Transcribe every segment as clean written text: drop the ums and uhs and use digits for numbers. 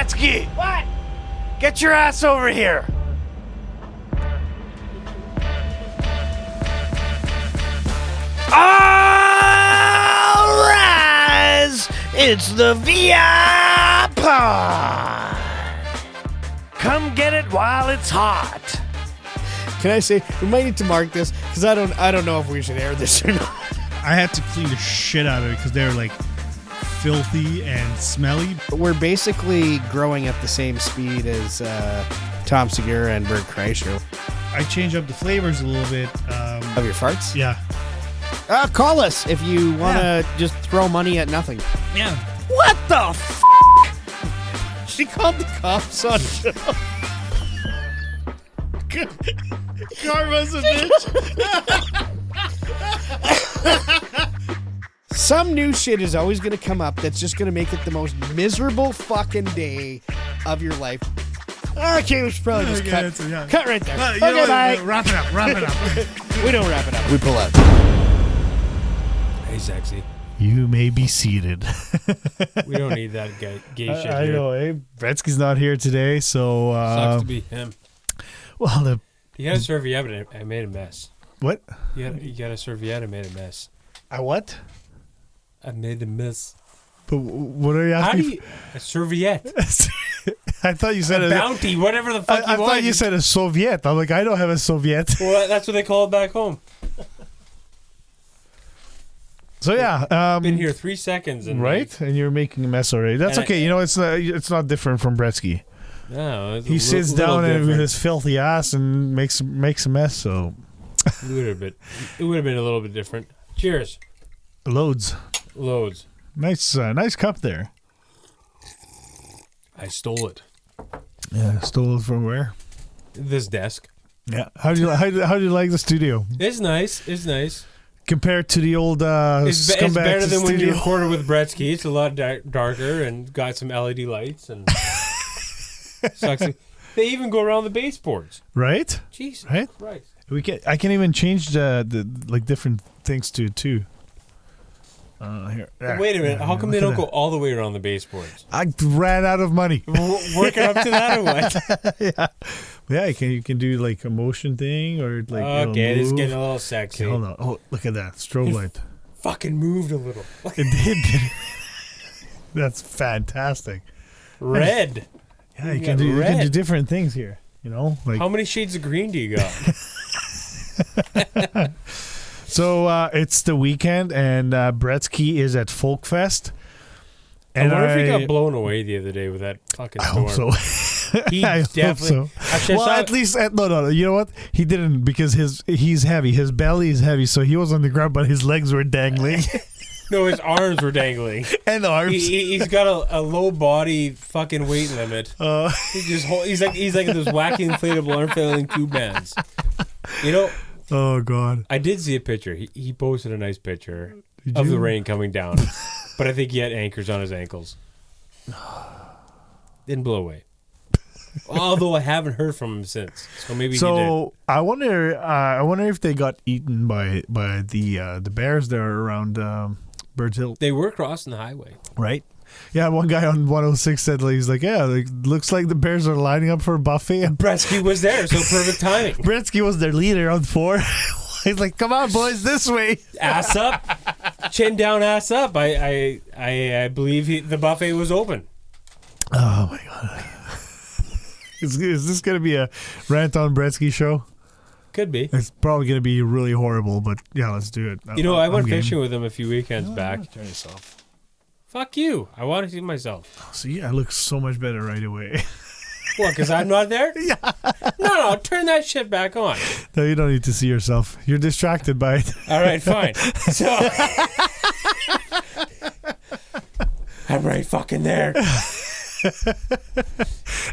Bretsky! What? Get your ass over here! All rise! It's the VI Pod! Come get it while it's hot. Can I say we might need to mark this because I don't know if we should air this or not. I had to clean the shit out of it because they're like filthy and smelly. We're basically growing at the same speed as Tom Segura and Bert Kreischer. I change up the flavors a little bit. Of your farts? Yeah. Call us if you want to just throw money at nothing. Yeah. What the f***? She called the cops on show. Karma's a bitch. Some new shit is always going to come up that's just going to make it the most miserable fucking day of your life. Okay, we should probably just cut right there. Okay, bye. Wrap it up. We don't wrap it up. We pull out. Hey, sexy. You may be seated. We don't need that gay shit I here. know, eh? Bretsky's not here today, so... Sucks to be him. Well, You got a serviette, but I made a mess. What? You got a serviette, I made a mess. I what? I made a mess. But what are you How asking? do you... A serviette. I thought you said A bounty, whatever the fuck I you want. thought you said a Soviet. I'm like, I don't have a Soviet. Well, that's what they call it back home. So yeah, Been here 3 seconds. And right? And you're making a mess already. That's And okay. You know, it's not different from Bretsky. No, He sits down with his filthy ass and makes a mess. So It would have been a little bit different. Cheers. loads. Nice cup there. I stole it. Yeah, stole it from where? This desk. Yeah. How do you like the studio It's nice. compared to the old It's better than when you studio? recorded with Bretsky. It's a lot darker and got some LED lights and sucks. They even go around the baseboards. Right? Jesus Right? Christ. I can even change the like different things to it too. Here. There. Wait a minute. How come they Look don't at go all the way around the baseboards? I ran out of money. Working up to that or what? Yeah, you can do like a motion thing or like Okay, this is move. getting a little sexy. Okay, hold on. Oh, look at that strobe light. Fucking moved a little. It did. That's fantastic. Red. Yeah, You you can got do red. different things here. You know, like How many shades of green do you got? so. It's the weekend, and Bretsky is at Folkfest. I And wonder if he got blown away the other day with that fucking I storm. hope so. He I hope definitely. so. Actually, I Well, saw- at least no. You know what? He didn't because he's heavy. His belly is heavy, so he was on the ground, but his legs were dangling no, his arms were dangling. and arms. He's got a low body fucking weight limit. He's like those wacky inflatable arm flailing tube bands. You know, Oh God! I did see a picture. He posted a nice picture Did of you? the rain coming down, but I think he had anchors on his ankles. Didn't blow away. Although I haven't heard from him since, so maybe he did. So I wonder if they got eaten by the bears there around Birds Hill, They were crossing the highway. right? Yeah, one guy on 106 said he's like, yeah, like, looks like the bears are lining up for a buffet. And Bretsky was there, so perfect timing. Bretsky was their leader on 4. He's like, come on, boys, this way. Ass up, chin down, ass up. I believe the buffet was open. Oh my God! Is this gonna be a rant on Bretsky show? Could be. It's probably gonna be really horrible, but yeah, let's do it. You know, I went I'm game. fishing with him a few weekends back. Turn this off. Fuck you. I want to see myself. See, I look so much better right away. What, because I'm not there? Yeah. No, turn that shit back on. No, you don't need to see yourself. You're distracted by it. All right, fine. So, I'm right fucking there.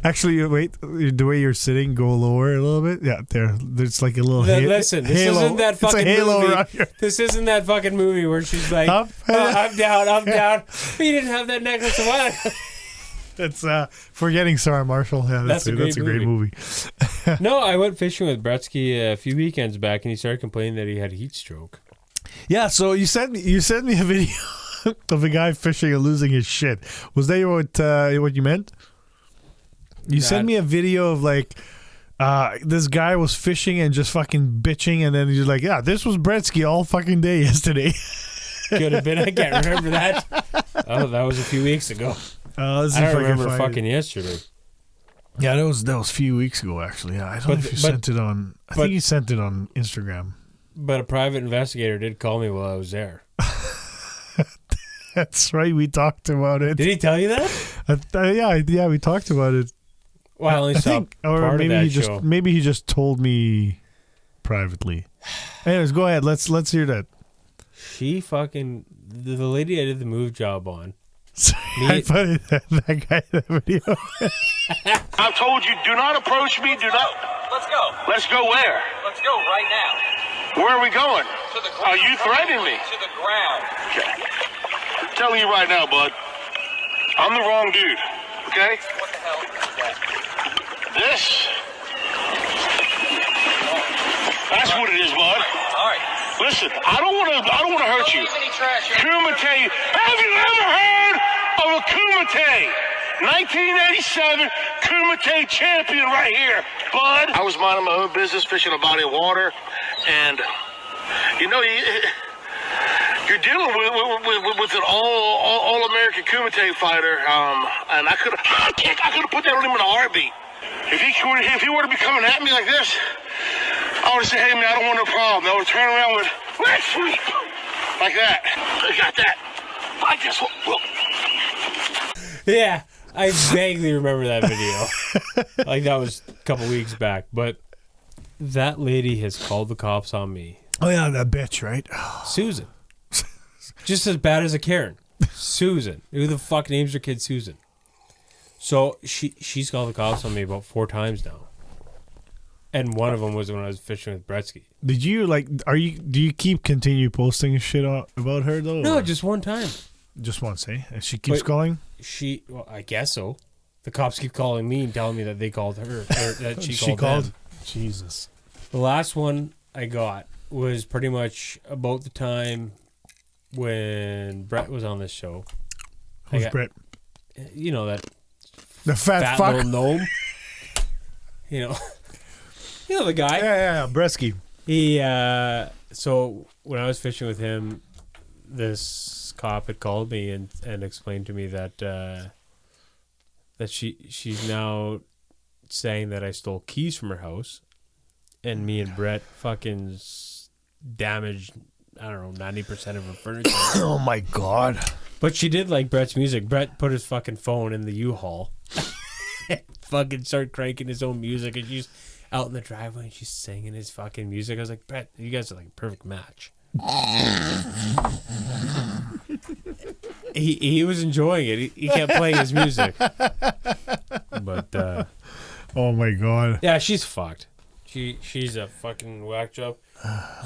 Actually, wait. The way you're sitting, go lower a little bit. Yeah, there. There's like a little Listen, this halo. isn't that It's a fucking halo movie. around your- This isn't that fucking movie where she's like, Up, I'm down, I'm down. But you didn't have that necklace a while ago. It's Forgetting Sarah Marshall. Yeah, that's a great movie. No, I went fishing with Bretsky a few weekends back, and he started complaining that he had heat stroke. Yeah, so you sent me a video of a guy fishing and losing his shit. Was that what you meant? You sent me a video of like this guy was fishing and just fucking bitching, and then you're like, yeah, this was Bretsky all fucking day yesterday. Could have been. I can't remember that. Oh, that was a few weeks ago. I don't remember fucking yesterday. Yeah, that was a few weeks ago actually. Yeah, I don't know if you sent it on. I think you sent it on Instagram. But a private investigator did call me while I was there. That's right. We talked about it. Did he tell you that? Yeah, we talked about it. Well, I only saw part of that show. Maybe he just told me privately. Anyways, go ahead. Let's hear that. She fucking the lady I did the move job on. I put that guy in the video. I told you, do not approach me. Do not. Let's go. Let's go where? Let's go right now. Where are we going? To the ground. Are you threatening me? To the ground. Okay. I'm telling you right now, bud. I'm the wrong dude. Okay? What the hell is that? This. That's what it is, bud. All right. Listen, I don't want to hurt you. Don't leave any trash here. Kumite. Have you ever heard of a Kumite? 1987 Kumite champion right here, bud. I was minding my own business, fishing a body of water, and you know you're dealing with an all American Kumite fighter, and I could have put that on him in a heartbeat. If he were to be coming at me like this, I would have said, hey man, I don't want no problem. I would turn around with leg sweep like that. I got that. I just will. Yeah, I vaguely remember that video. Like that was a couple weeks back, but that lady has called the cops on me. Oh yeah, that bitch, right? Susan. Just as bad as a Karen. Susan. Who the fuck names her kid Susan? So she's called the cops on me about 4 times now. And one of them was when I was fishing with Bretsky. Did you do you continue posting shit about her though? No, or? just one time. Just once, eh? And she keeps calling? Well, I guess so. The cops keep calling me and telling me that they called her. Or that she called them. Jesus. The last one I got was pretty much about the time when Brett was on this show. Who's Brett? You know that the fat fuck? Little gnome. You know the guy. Yeah, Bresky. He so when I was fishing with him, this cop had called me and explained to me that that she's now saying that I stole keys from her house, and me and Brett fucking damaged, I don't know, 90% of her furniture. Oh my god. But she did like Brett's music. Brett put his fucking phone in the U-Haul. Fucking started cranking his own music, and she's out in the driveway and she's singing his fucking music. I was like, Brett, you guys are like a perfect match. He was enjoying it. He kept playing his music. But oh my god. Yeah, she's fucked. She's a fucking whack job.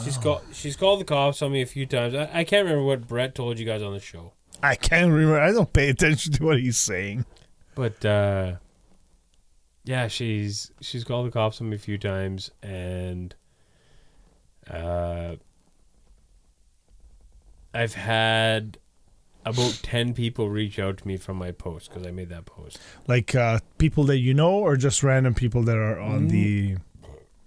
She's called the cops on me a few times. I can't remember what Brett told you guys on the show. I can't remember. I don't pay attention to what he's saying. But yeah, she's called the cops on me a few times, and I've had about 10 people reach out to me from my post because I made that post. Like people that you know, or just random people that are on the...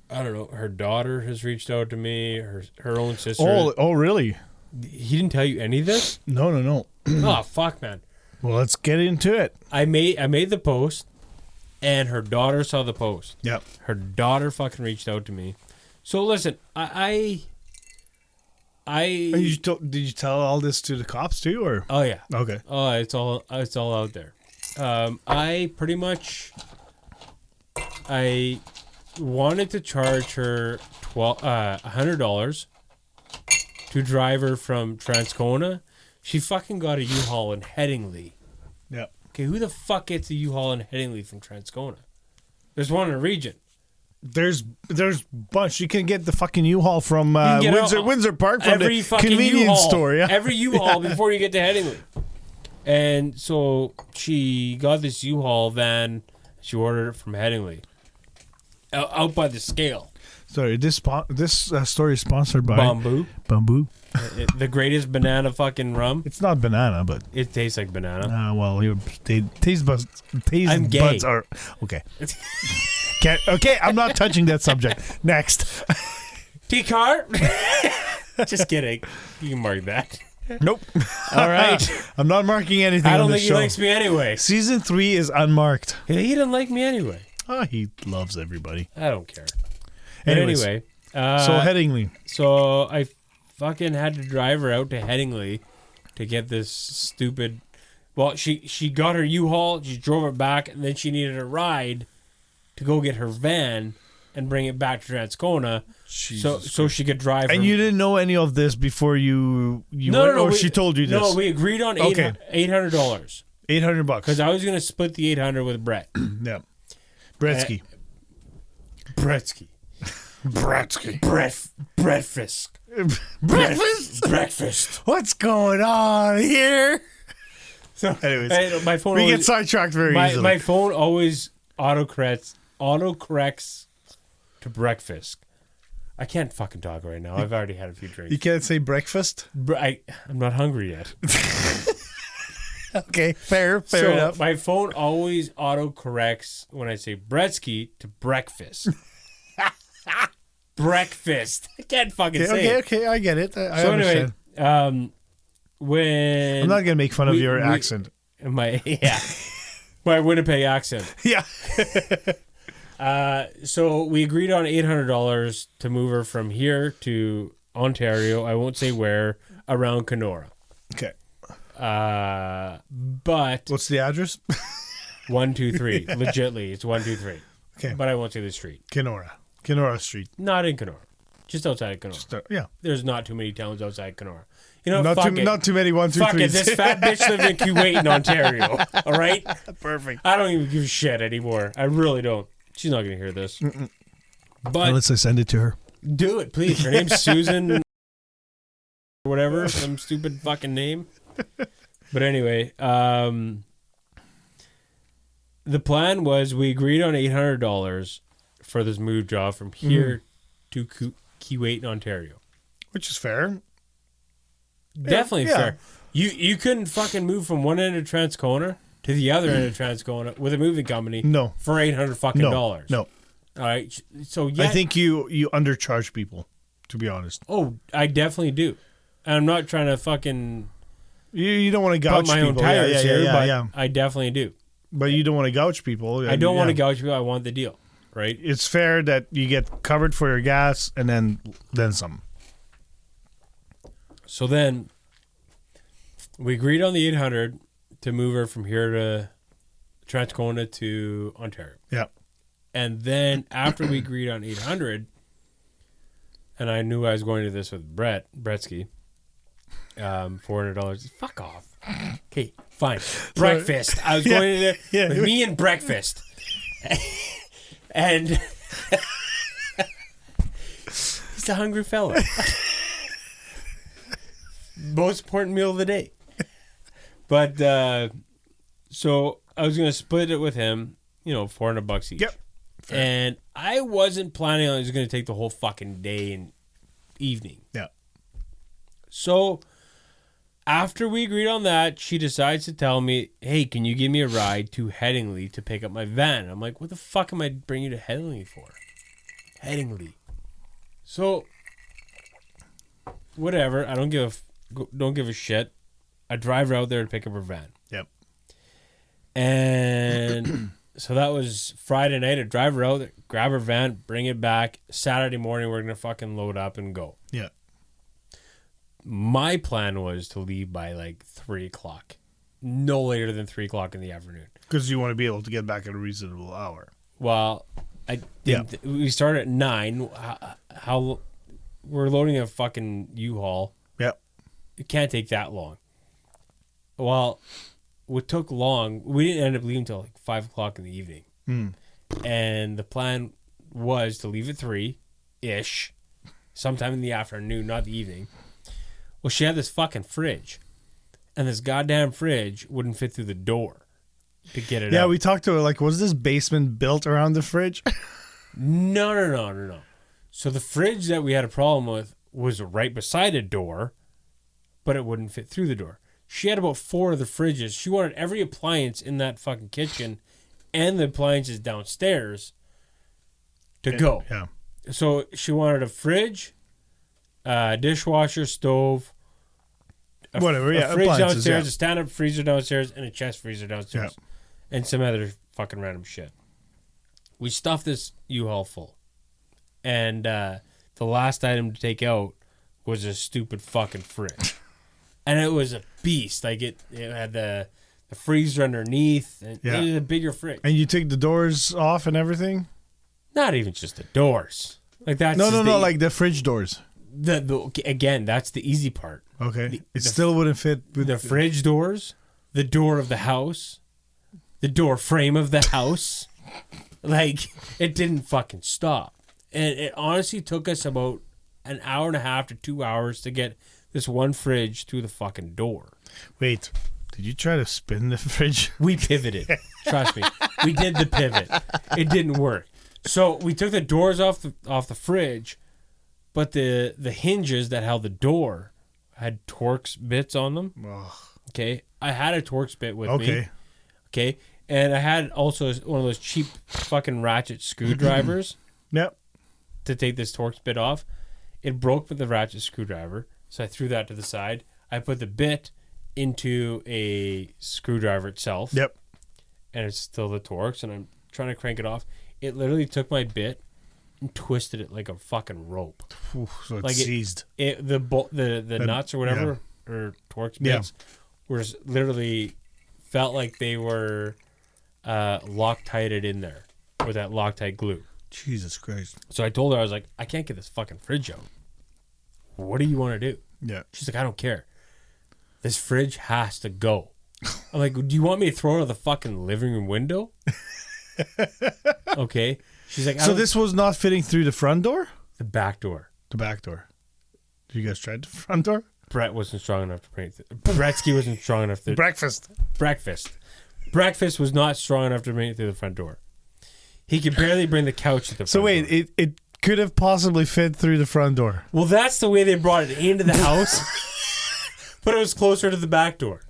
I don't know. Her daughter has reached out to me. Her own sister. Oh, really? He didn't tell you any of this? No. Oh, fuck, man. Well, let's get into it. I made the post, and her daughter saw the post. Yep. Her daughter fucking reached out to me. So listen, I did you tell all this to the cops too, or? Oh yeah. Okay. Oh, it's all out there. I pretty much I wanted to charge her $100 to drive her from Transcona. She fucking got a U-Haul in Headingley. Yep. Okay, who the fuck gets a U-Haul in Headingley from Transcona? There's one in the region. There's bunch. You can get the fucking U-Haul from Windsor Park from the convenience U-Haul, store. Yeah. Every U-Haul before you get to Headingley. And so she got this U-Haul van. She ordered it from Headingley. Out by the scale. Sorry, this story is sponsored by Bamboo. Bamboo. the greatest banana fucking rum. It's not banana, but It tastes like banana. well, your taste buds I'm gay. buds are okay. Okay, I'm not touching that subject. Next. T-car. Just kidding. You can mark that. Nope. All right. I'm not marking anything I don't on think this he show. likes me anyway. Season 3 is unmarked. He didn't like me anyway. Oh, he loves everybody. I don't care. But Anyways, anyway. so Headingley. So I fucking had to drive her out to Headingley to get this stupid. Well, she got her U-Haul, she drove it back, and then she needed a ride to go get her van and bring it back to Transcona, so she could drive. And you didn't know any of this before you no, went, no, or she told you this? No, we agreed on $800. $800 Because I was gonna split the $800 with Brett. Yeah. Bretsky. Bretsky. Breakfast. Breakfast? Breakfast. What's going on here? So, Anyways, my phone we always, get sidetracked very easily. my phone always autocorrects to breakfast. I can't fucking talk right now. I've already had a few drinks. You can't say breakfast? I'm not hungry yet. Okay, fair So enough. my phone always autocorrects when I say Bretsky to breakfast. Breakfast. I can't fucking say it. Okay, I get it. I So understand. anyway, when I'm not going to make fun of your accent. my Winnipeg accent. Yeah. So we agreed on $800 to move her from here to Ontario. I won't say where, around Kenora. Okay. But What's the address? 123. Legitly, it's 123. Okay. But I won't say the street. Kenora Street. Not in Kenora. Just outside of Kenora. Yeah. There's not too many towns outside Kenora. You know, Not too many 1, 2, Fuck it. 3s. This fat bitch lives in Kuwait in Ontario. All right? Perfect. I don't even give a shit anymore. I really don't. She's not going to hear this. But Unless I send it to her. do it, please. Her name's Susan or whatever. Some stupid fucking name. But anyway, the plan was we agreed on $800 for this move job from here to Kuwait in Ontario. Which is fair. Definitely Yeah. fair. You couldn't fucking move from one end of Transcona to the other end of Transcona with a moving company. No. For $800 fucking dollars. No. All right. So yeah. I think you undercharge people, to be honest. Oh, I definitely do. And I'm not trying to fucking You don't want to gouge put my own people. tires here, but yeah. I definitely do. But you don't want to gouge people. I don't want to gouge people. I want the deal, right? It's fair that you get covered for your gas and then some. So then we agreed on the 800 to move her from here to Transcona to Ontario. Yeah. And then after we agreed on 800, and I knew I was going to this with Bretsky, $400. Fuck off. Okay, fine. Breakfast. I was going to there with me and breakfast. And he's a hungry fella. Most important meal of the day. But so I was gonna split it with him, $400 each. Yep. Fair. And I wasn't planning on it was gonna take the whole fucking day and evening. Yeah. So after we agreed on that, she decides to tell me, "Hey, can you give me a ride to Headingley to pick up my van?" I'm like, "What the fuck am I bringing you to Headingley for?" Headingley. So whatever. I don't give a shit. I drive her out there to pick up her van. Yep. And so that was Friday night. I drive her out, grab her van, bring it back. Saturday morning, we're going to fucking load up and go. Yeah. My plan was to leave by like 3 o'clock. No later than 3 o'clock in the afternoon. Because you want to be able to get back at a reasonable hour. Well, we start at 9. How we're loading a fucking U-Haul. Yep. It can't take that long. Well, what took long, we didn't end up leaving until like 5 o'clock in the evening. And the plan was to leave at 3-ish, sometime in the afternoon, not the evening. Well, she had this fucking fridge, and this goddamn fridge wouldn't fit through the door to get it out. Yeah, we talked to her, like, was this basement built around the fridge? No. So the fridge that we had a problem with was right beside a door, but it wouldn't fit through the door. She had about 4 of the fridges. She wanted every appliance in that fucking kitchen and the appliances downstairs to go. Yeah. So she wanted a fridge, dishwasher, stove, a Whatever, yeah, fridge appliances, downstairs, yeah. a stand-up freezer downstairs, and a chest freezer downstairs, and some other fucking random shit. We stuffed this U-Haul full, and the last item to take out was a stupid fucking fridge, and it was a beast. Like it had the freezer underneath, and it was a bigger fridge. And you take the doors off and everything? Not even just the doors. Like that's No, just like the fridge doors. Again, that's the easy part. Okay. It still wouldn't fit with The fridge doors, the door of the house, the door frame of the house. Like, it didn't fucking stop. And it honestly took us about an hour and a half to 2 hours to get this one fridge through the fucking door. Wait, did you try to spin the fridge? We pivoted. Trust me. We did the pivot. It didn't work. So we took the doors off the fridge, but the hinges that held the door had Torx bits on them. Ugh. Okay. I had a Torx bit with me. Okay. Okay. And I had also one of those cheap fucking ratchet screwdrivers Yep. to take this Torx bit off. It broke with the ratchet screwdriver, so I threw that to the side. I put the bit into a screwdriver itself. Yep. And it's still the Torx, and I'm trying to crank it off. It literally took my bit and twisted it like a fucking rope. Ooh, so it's Like seized. The nuts or whatever, or Torx bits, were literally felt like they were Loctited in there with that Loctite glue. Jesus Christ. So I told her, I was like, I can't get this fucking fridge out. What do you want to do? Yeah. She's like, I don't care. This fridge has to go. I'm like, do you want me to throw it out the fucking living room window? Okay. She's like, So this was not fitting through the front door? the back door. The back door. Did you guys try the front door? Brett wasn't strong enough to bring it. Bretsky wasn't strong enough to Breakfast. Breakfast was not strong enough to bring it through the front door. He could barely bring the couch to the front So wait, door. it could have possibly fit through the front door. Well, that's the way they brought it into the house, but it was closer to the back door.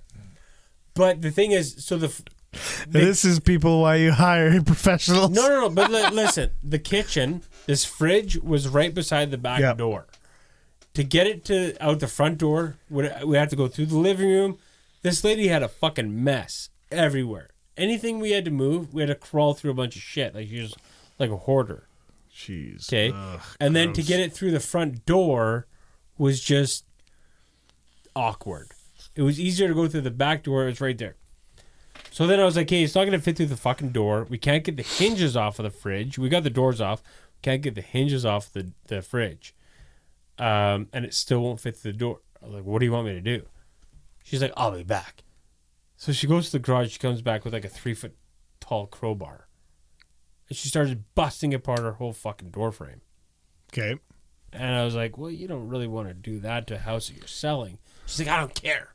But the thing is, so This is people why you hire professionals. No. But listen, the kitchen, this fridge was right beside the back door. To get it out the front door, we had to go through the living room. This lady had a fucking mess everywhere. Anything we had to move, we had to crawl through a bunch of shit. Like she was like a hoarder. Jeez. Okay. And then to get it through the front door was just awkward. It was easier to go through the back door. It was right there. So then I was like, hey, it's not going to fit through the fucking door. We can't get the hinges off of the fridge. We got the doors off. Can't get the hinges off the fridge. And it still won't fit through the door. I was like, what do you want me to do? She's like, I'll be back. So she goes to the garage. She comes back with like a 3-foot tall crowbar. And she started busting apart her whole fucking door frame. Okay. And I was like, well, you don't really want to do that to a house that you're selling. She's like, I don't care.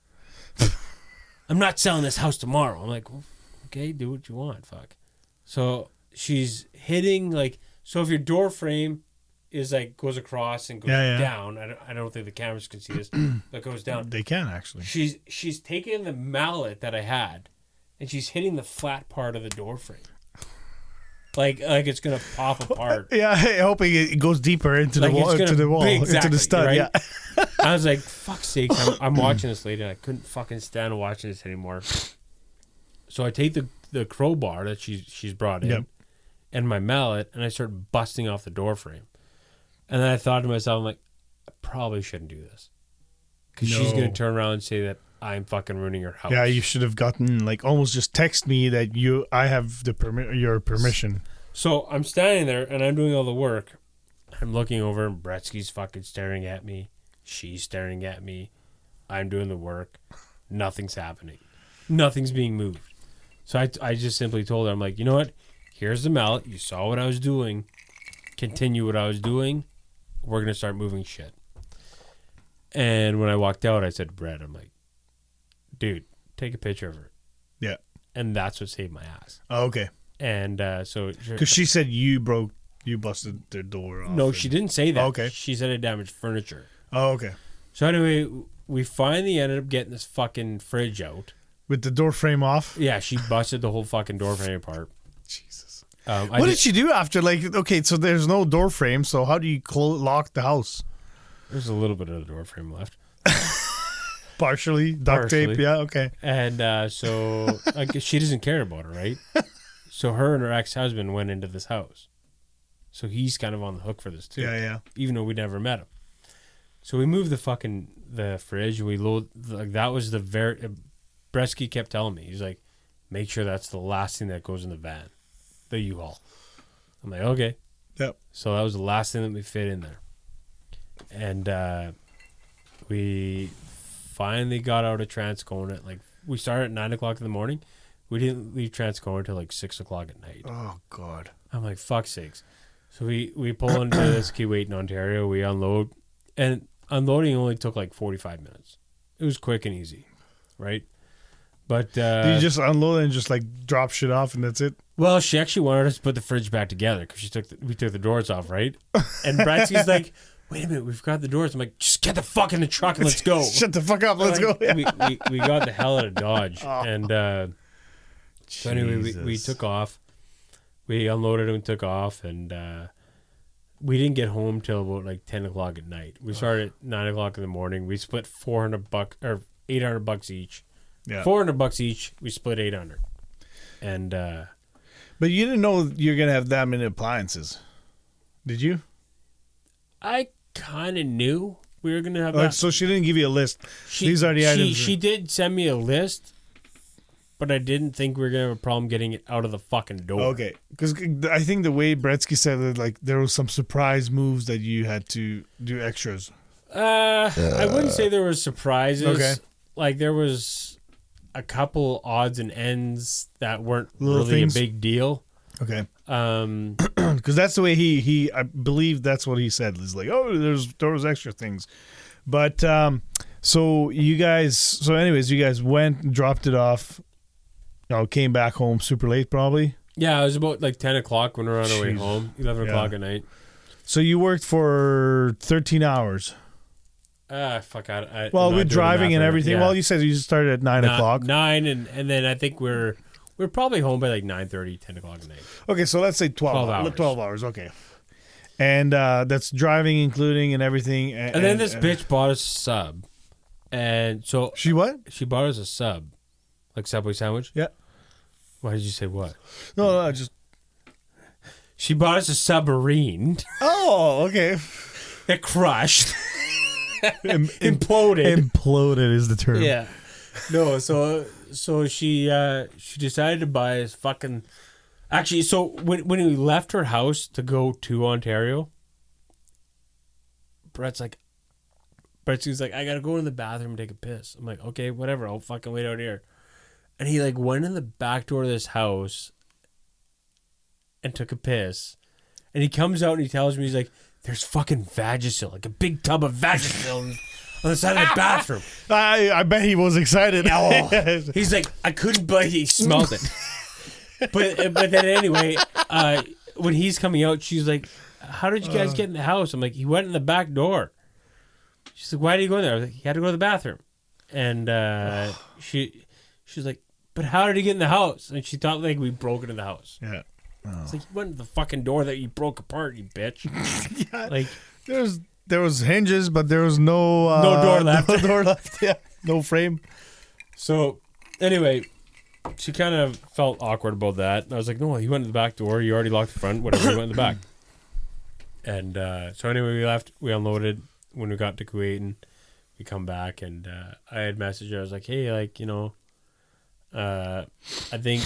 I'm not selling this house tomorrow. I'm like, well, okay, do what you want. Fuck. So she's hitting so if your door frame is goes across and goes down. I don't think the cameras can see this, but it goes down. They can actually. She's taking the mallet that I had, and she's hitting the flat part of the door frame, like it's gonna pop apart. Yeah, hoping it goes deeper into the wall, into the stud. Right? Yeah. I was like, fuck's sake! I'm watching this lady, and I couldn't fucking stand watching this anymore. So I take the crowbar that she's brought in, and my mallet, and I start busting off the door frame. And then I thought to myself, I'm like, I probably shouldn't do this. Because she's going to turn around and say that I'm fucking ruining her house. Yeah, you should have gotten, almost just text me that I have your permission. So I'm standing there, and I'm doing all the work. I'm looking over, and Bretsky's fucking staring at me. She's staring at me. I'm doing the work. Nothing's happening. Nothing's being moved. So I just simply told her, I'm like, you know what? Here's the mallet. You saw what I was doing. Continue what I was doing. We're going to start moving shit. And when I walked out, I said to Brett, I'm like, dude, take a picture of her. Yeah. And that's what saved my ass. Oh, okay. And so... Because she said you busted their door off. No, she didn't say that. Oh, okay. She said it damaged furniture. Oh, okay. So anyway, we finally ended up getting this fucking fridge out. With the door frame off? Yeah, she busted the whole fucking door frame apart. Jesus. What did she do after? Like, okay, so there's no door frame, so how do you lock the house? There's a little bit of the door frame left. Partially? Duct tape? Yeah, okay. And so like, she doesn't care about it, right? So her and her ex-husband went into this house. So he's kind of on the hook for this too. Yeah. Even though we never met him. So we moved the fridge. We load, like, that was the very... Bresky kept telling me, he's like, make sure that's the last thing that goes in the van, the U-Haul. I'm like, okay. Yep. So that was the last thing that we fit in there. And we finally got out of Transcona. Like, we started at 9 o'clock in the morning. We didn't leave Transcona until like 6 o'clock at night. Oh, God. I'm like, fuck sakes. So we pull into this Keewatin, Ontario. We unload. And unloading only took like 45 minutes. It was quick and easy, right? But do you just unload and just like drop shit off and that's it? Well, she actually wanted us to put the fridge back together because we took the doors off, right? And Bratsy's like, wait a minute, we forgot the doors. I'm like, just get the fuck in the truck and let's go. Shut the fuck up, let's go. We got the hell out of Dodge. And so anyway, we took off. We unloaded and took off, and we didn't get home till about like 10 o'clock at night. We started at 9 o'clock in the morning. We split $400 or $800 each. Yeah. $400 each. We split 800. And but you didn't know you're gonna have that many appliances, did you? I kind of knew we were gonna have Like, that. so she didn't give you a list. These are the items. She did send me a list, but I didn't think we were gonna have a problem getting it out of the fucking door. Okay, because I think the way Bretsky said it, like there was some surprise moves that you had to do extras. I wouldn't say there were surprises. Okay. Like there was a couple odds and ends that weren't Little really things. a big deal. Okay, because that's the way he I believe that's what he said. It's like, oh, there was extra things, but so you guys went, dropped it off, came back home super late probably. Yeah, it was about like 10 o'clock when we were on our way Jeez. home. 11 o'clock at night. So you worked for 13 hours. Fuck out. Well, with driving and everything. Yeah. Well, you said you started at 9 o'clock. 9 and then I think we're probably home by like 9:30, 10 o'clock at night. Okay, so let's say 12 hours. 12 hours, okay. And that's driving, including, and everything. And then this bitch bought us a sub. And so... She what? She bought us a sub. Like Subway sandwich? Yeah. Why did you say what? No, just... She bought us a submarine. Oh, okay. It crushed. Imploded. Imploded is the term. Yeah. No, so she decided to buy us fucking... Actually, so when we left her house to go to Ontario, Brett's like, I gotta go in the bathroom and take a piss. I'm like, okay, whatever, I'll fucking wait out here. And he like went in the back door of this house and took a piss. And he comes out and he tells me, he's like, there's fucking Vagisil, like a big tub of Vagisil on the side of the bathroom. I bet he was excited. Oh, he's like, I couldn't believe he smelled it. But then anyway, when he's coming out, she's like, how did you guys get in the house? I'm like, he went in the back door. She's like, why did he go in there? I was like, he had to go to the bathroom. And she's like, but how did he get in the house? And she thought like we broke into the house. Yeah. Oh. It's like, you went in the fucking door that you broke apart, you bitch. Yeah. Like, there was hinges, but there was no door left. No door left. Yeah. No frame. So anyway, she kind of felt awkward about that. And I was like, no, he went in the back door. You already locked the front. Whatever, he went in the back. And so anyway, we left. We unloaded. When we got to Kuwait, we come back, and I had messaged her. I was like, hey, like, I think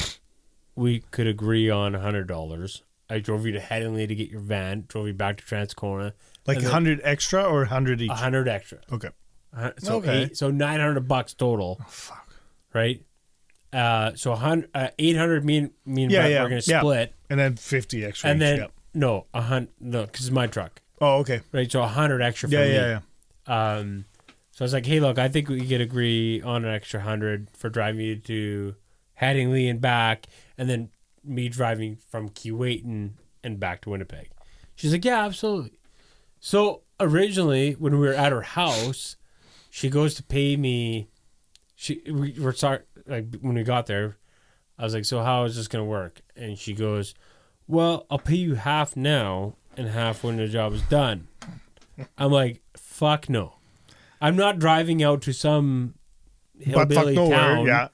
we could agree on $100. I drove you to Headingley to get your van, drove you back to Transcona. Like 100 extra or 100 each? 100 extra. Okay. So Okay. so $900 total. Oh, fuck. Right? So 800 me and Brett were going to split. And then 50 extra And each. then, Yeah. no, because it's my truck. Oh, okay. Right, so 100 extra for me. Yeah. So I was like, hey, look, I think we could agree on an extra 100 for driving you to Headingley and back, and then me driving from Keewatin and back to Winnipeg. She's like, yeah, absolutely. So originally, when we were at her house, she goes to pay me. We're sorry. Like when we got there, I was like, "So how is this gonna work?" And she goes, "Well, I'll pay you half now and half when the job is done." I'm like, "Fuck no! I'm not driving out to some hillbilly town, yeah,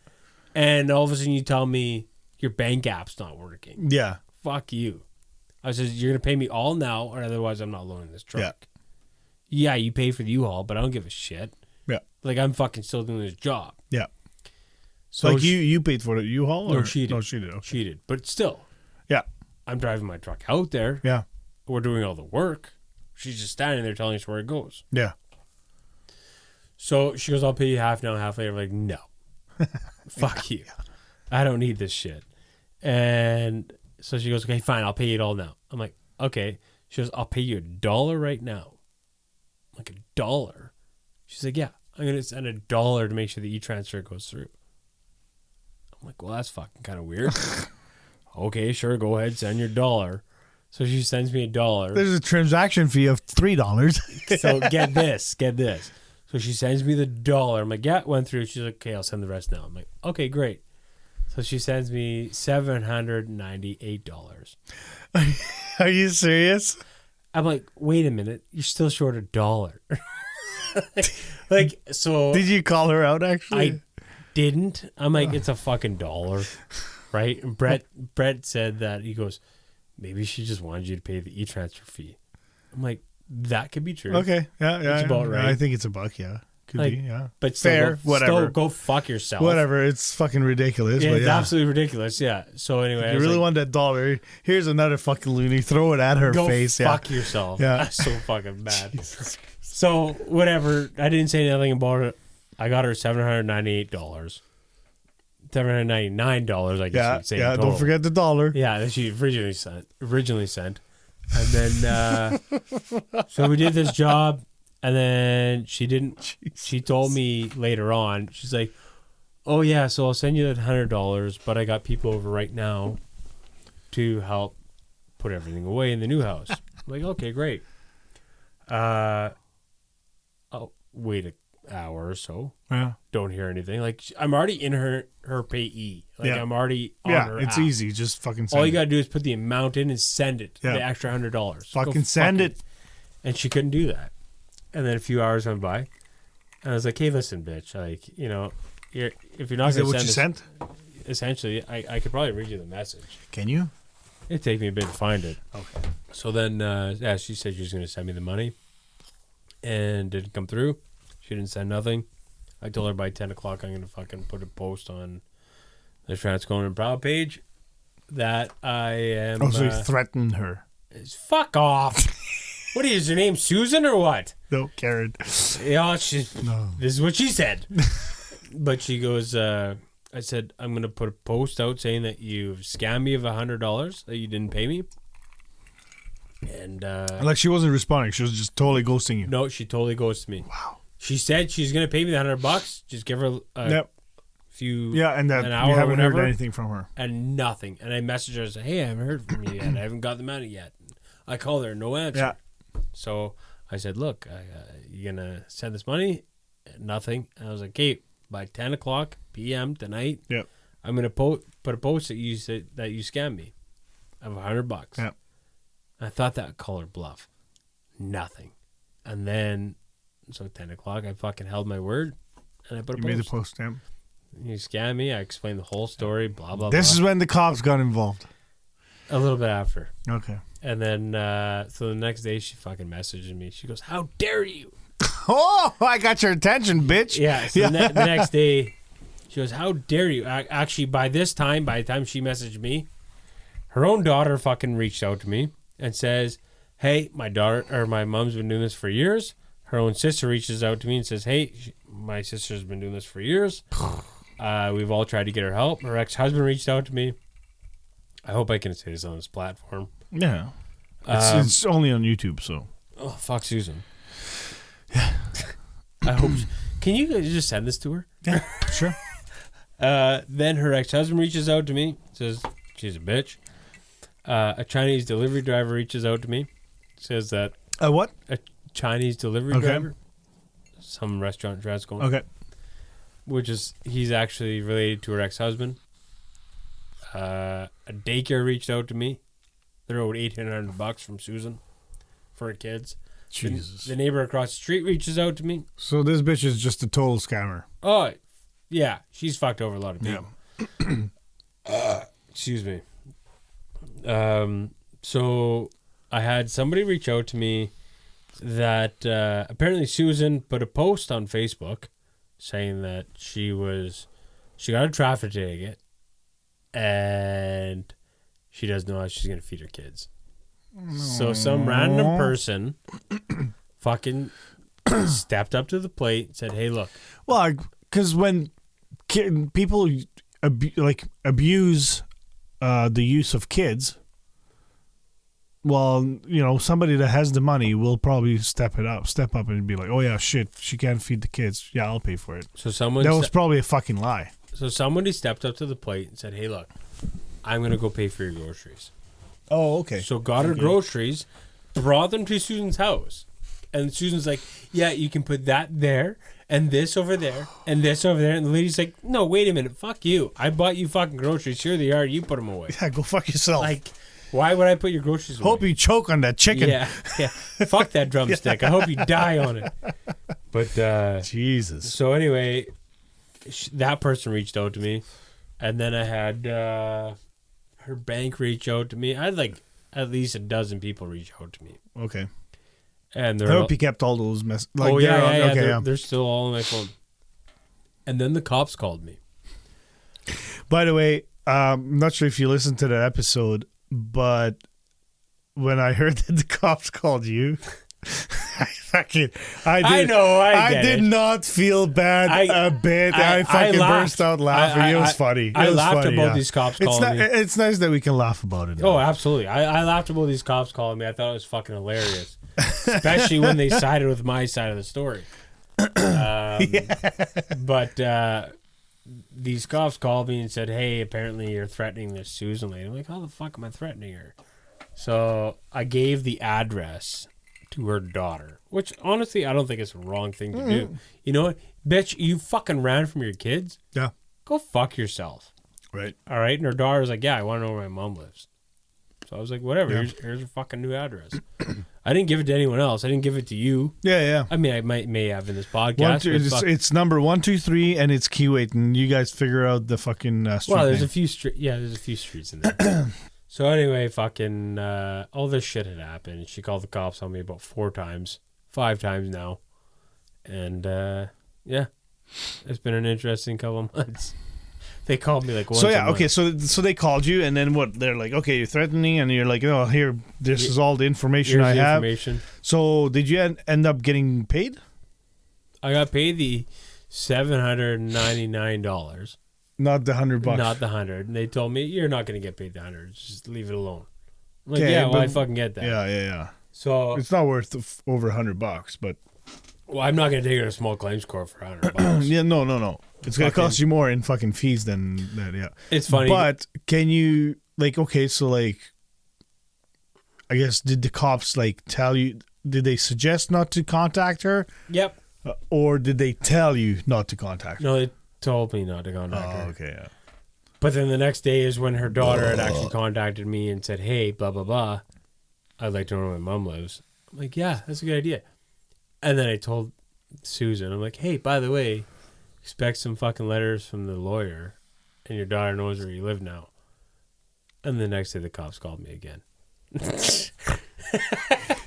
and all of a sudden you tell me your bank app's not working. yeah, Fuck you." I says, "You're gonna pay me all now, or otherwise I'm not loaning this truck." Yeah, you pay for the U-Haul, but I don't give a shit. yeah, Like I'm fucking still doing this job. yeah. So Like you paid for the U-Haul? No, Or? she did. No, she did. Okay. She did, but still, Yeah, I'm driving my truck out there. yeah, We're doing all the work. She's just standing there telling us where it goes. yeah. So she goes, "I'll pay you half now, half later." I'm like, "No, fuck you. I don't need this shit." And so she goes, "Okay, fine. I'll pay you it all now." I'm like, "Okay." She goes, "I'll pay you $1 right now." I'm like, $1? She's like, "Yeah, I'm gonna send $1 to make sure the e-transfer goes through." I'm like, "Well, that's fucking kind of weird." Okay, sure, go ahead, send your $1. So she sends me $1. There's a transaction fee of $3. So get this. So she sends me the $1. I'm like, "Yeah, it went through." She's like, "Okay, I'll send the rest now." I'm like, "Okay, great." So she sends me $798. Are you serious? I'm like, "Wait a minute, you're still short $1." Like, so Did you call her out actually? I didn't. I'm like, "It's a fucking $1, right?" And Brett said that, he goes, "Maybe she just wanted you to pay the e-transfer fee." I'm like, "That could be true." Okay, yeah. It's about right. I think it's $1. Yeah, could Like, be. Yeah, But still, fair. Whatever. Still go fuck yourself. Whatever. It's fucking ridiculous. Yeah, but it's yeah. absolutely ridiculous. Yeah. So anyway, I You was really like, want that $1? Here's another fucking loony. Throw it at her go face. fuck Yeah. yourself. Yeah. That's so fucking bad. So whatever. I didn't say anything about it. I got her $798. $799, I guess Yeah. you'd say. Yeah. in total. Don't forget the $1. Yeah, that she originally sent. And then so we did this job, and then she told me later on, she's like, "Oh yeah, so I'll send you that $100, but I got people over right now to help put everything away in the new house." I'm like, "Okay, great." I'll wait an hour or so. Yeah. Don't hear anything. Like, I'm already in her payee. Like, Yeah. I'm already on Yeah. her It's app. easy. Just fucking send All you it. gotta do is put the amount in and send it. Yeah. The extra $100. Go Fucking send it. And she couldn't do that. And then a few hours went by, and I was like, "Hey, listen, bitch. Like, if you're not Is that gonna what send you this, sent? essentially, I could probably read you the message. Can you? It'd take me a bit to find it. Okay. So then, she said she was gonna send me the money, and didn't come through. She didn't send nothing. I told her by 10 o'clock I'm gonna fucking put a post on the Transcone and Proud page that I am. Oh, so you threatened her. Fuck off. What is your name, Susan or what? No, Karen. Yeah, No. this is what she said. But she goes, I said, "I'm going to put a post out saying that you scammed me of $100 that you didn't pay me." And Like she wasn't responding. She was just totally ghosting you. no, she totally ghosted me. Wow. She said she's going to pay me the $100. Just give her a Yep. few, Yeah, and that an you hour or haven't heard whatever, anything from her. and nothing. And I messaged her and said, "Hey, I haven't heard from you yet. I haven't got the money yet." I called her, no answer. Yeah. So I said, "Look, you gonna send this money?" Nothing. And I was like, "Hey, by 10 o'clock p.m. tonight, Yep. I'm gonna put a post that you said that you scammed me of $100." Yeah. I thought that would call her bluff. Nothing. And then, so 10 o'clock, I fucking held my word, and I put a You post. made the post, yeah. You scammed me. I explained the whole story. Blah blah. This is blah. when the cops got involved. A little bit after. Okay. And then, so the next day, she fucking messages me. She goes, "How dare you?" Oh, I got your attention, bitch. Yeah. So the next day, she goes, "How dare you?" Actually, by the time she messaged me, her own daughter fucking reached out to me and says, "Hey, my mom's been doing this for years." Her own sister reaches out to me and says, "Hey, my sister's been doing this for years. We've all tried to get her help." Her ex-husband reached out to me. I hope I can say this on this platform. Yeah. It's only on YouTube, so. Oh, fuck Susan. Yeah. I hope. Can you guys just send this to her? Yeah, sure. Then her ex-husband reaches out to me, says she's a bitch. A Chinese delivery driver reaches out to me, says that What? a Chinese delivery Okay. driver some restaurant Trad's going. Okay. Which is, he's actually related to her ex-husband. A daycare reached out to me. They're owed $1,800 from Susan for her kids. Jesus. The neighbor across the street reaches out to me. So this bitch is just a total scammer. Oh, yeah. She's fucked over a lot of people. Excuse me. So I had somebody reach out to me that apparently Susan put a post on Facebook saying that she got a traffic ticket and she doesn't know how she's going to feed her kids. So some random person fucking stepped up to the plate and said, hey, look. Well, because when people abuse the use of kids, well, you know, somebody that has the money will probably step up and be like, oh, yeah, shit, she can't feed the kids. Yeah, I'll pay for it. So someone that was probably a fucking lie. So somebody stepped up to the plate and said, hey, look, I'm going to go pay for your groceries. Oh, okay. So got her groceries, brought them to Susan's house. And Susan's like, yeah, you can put that there and this over there and this over there. And the lady's like, no, wait a minute. Fuck you. I bought you fucking groceries. Here they are. You put them away. Yeah, go fuck yourself. Like, why would I put your groceries away? Hope you choke on that chicken. Yeah. Fuck that drumstick. I hope you die on it. But, Jesus. So anyway, that person reached out to me. And then I had her bank reach out to me. I had like at least a dozen people reach out to me. Okay. And I hope you kept all those messages. Like, oh, yeah. Okay, they're still all on my phone. And then the cops called me. By the way, I'm not sure if you listened to that episode, but when I heard that the cops called you, I did not feel bad a bit. I fucking burst out laughing. It was funny. I laughed about these cops calling me. It's nice that we can laugh about it. Oh, absolutely. I laughed about these cops calling me. I thought it was fucking hilarious. Especially when they sided with my side of the story. But these cops called me and said, hey, apparently you're threatening this Susan lady. I'm like, how the fuck am I threatening her? So I gave the address to her daughter, which honestly I don't think it's a wrong thing to do. You know what? Bitch, you fucking ran from your kids? Yeah. Go fuck yourself. Right. All right? And her daughter was like, yeah, I want to know where my mom lives. So I was like, whatever, here's her fucking new address. I didn't give it to anyone else. I didn't give it to you. Yeah. I mean, I may have in this podcast. It's number 123 and it's Q8, and you guys figure out the fucking street well, there's name. a few there's a few streets in there. So anyway, fucking all this shit had happened. She called the cops on me about 5 times now, and yeah, it's been an interesting couple of months. They called me like once. So yeah, okay. So they called you, and then what? They're like, okay, you're threatening, and you're like, oh, here, this is all the information I have. So did you end up getting paid? I got paid the $799. Not the $100. Not the 100. And they told me you're not going to get paid the 100. Just leave it alone. I'm like, yeah, well, I fucking get that. Yeah. So it's not worth over $100, but. Well, I'm not going to take it to a small claims court for $100. Yeah, no. It's going to cost you more in fucking fees than that, yeah. It's funny. But can you, like, okay, so, like, I guess, did the cops, like, tell you, did they suggest not to contact her? Yep. Or did they tell you not to contact her? No, they told me not to contact her. Oh, okay, yeah. But then the next day is when her daughter had actually contacted me and said, hey, blah, blah, blah, I'd like to know where my mom lives. I'm like, yeah, that's a good idea. And then I told Susan, I'm like, hey, by the way, expect some fucking letters from the lawyer, and your daughter knows where you live now. And the next day, the cops called me again.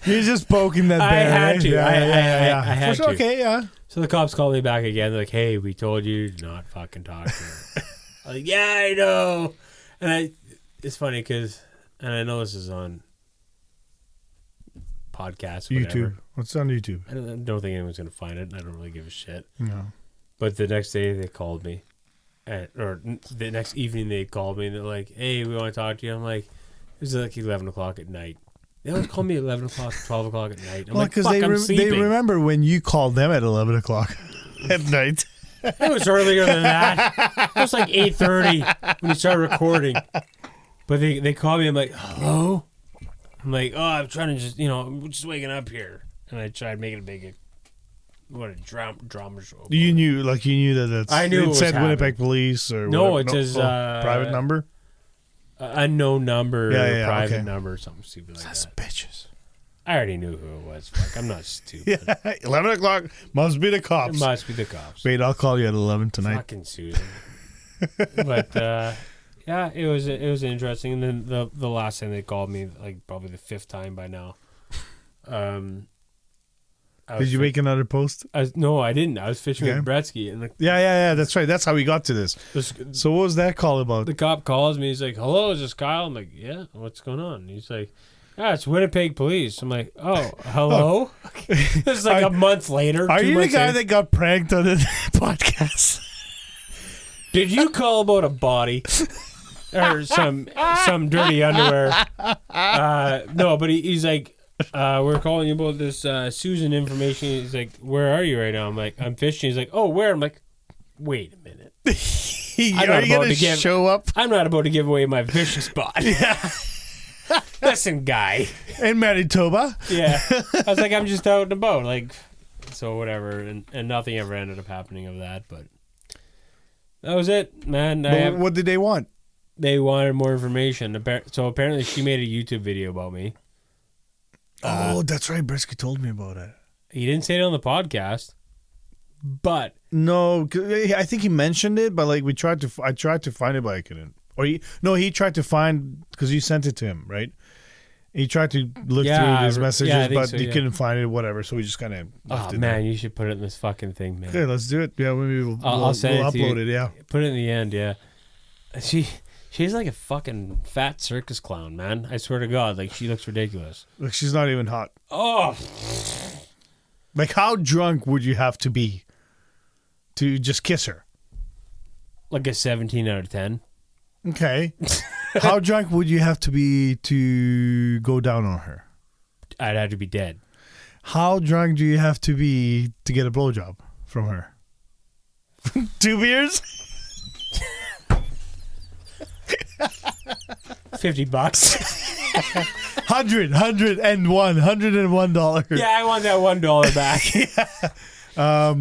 You're just poking that bear. I had to. Yeah. I had to. Okay, yeah. So the cops called me back again. They're like, hey, we told you to not fucking talk to her. I'm like, yeah, I know. And it's funny because, and I know this is on podcast, whatever. YouTube. What's on YouTube? I don't think anyone's going to find it. I don't really give a shit. No. But the next day they called me, or the next evening they called me and they're like, hey, we want to talk to you. I'm like, it was like 11 o'clock at night. They always call me at 11 o'clock, 12 o'clock at night. I'm like, fuck, I'm sleeping. They remember when you called them at 11 o'clock at night. It was earlier than that. It was like 8:30 when you started recording. But they called me. I'm like, hello? I'm like, oh, I'm trying to just, I'm just waking up here. And I tried making a big what a drama show. You knew that that's. I knew it it was said happening. Winnipeg Police or No, whatever. it says private number. Unknown number, Yeah, private okay. number, something stupid like That's that. bitches. I already knew who it was. Fuck, I'm not stupid. Yeah, 11 o'clock must be the It cops. must be the cops. Wait, I'll call you at 11 tonight. Fucking Susan. But yeah, it was interesting. And then the last time they called me, like probably the 5th time by now. Did you make another post? No, I didn't. I was fishing Okay. with Bretsky, and Yeah. That's right. That's how we got to this. So what was that call about? the cop calls me. He's like, "Hello, is this Kyle?" I'm like, "Yeah, what's going on?" And he's like, "It's Winnipeg Police." I'm like, "Oh, hello." It's like a month later. Are 2 you the months guy later. that got pranked on the podcast? Did you call about a body or some dirty underwear? No, but he's like, we're calling you about this Susan information. He's like, where are you right now? I'm like, I'm fishing. He's like, oh, where? I'm like, wait a minute. Are not you about going to to show up I'm not about to give away my fishing spot. Listen, guy. in Manitoba? Yeah. I was like, I'm just out and about. Like, so whatever. And nothing ever ended up happening of that, but that was it, man. What did they want? They wanted more information. So apparently she made a YouTube video about me. Oh, that's right. Brisky told me about it. He didn't say it on the podcast, but No, I think he mentioned it, but like I tried to find it, but I couldn't. Or he tried to find, because you sent it to him, right? He tried to look through his messages, I think but so, he yeah. couldn't find it, whatever. So we just kind of left oh it man, there. you should put it in this fucking thing, man. Okay, let's do it. Yeah, maybe we'll I'll send we'll it to you. upload it. Yeah. Put it in the end, yeah. She's like a fucking fat circus clown, man. I swear to God, like she looks ridiculous. Like she's not even hot. Oh, Like how drunk would you have to be to just kiss her? like a 17 out of 10. Okay. How drunk would you have to be to go down on her? I'd have to be dead. How drunk do you have to be to get a blowjob from her? 2 beers? $50. $101. Yeah, I want that $1 back.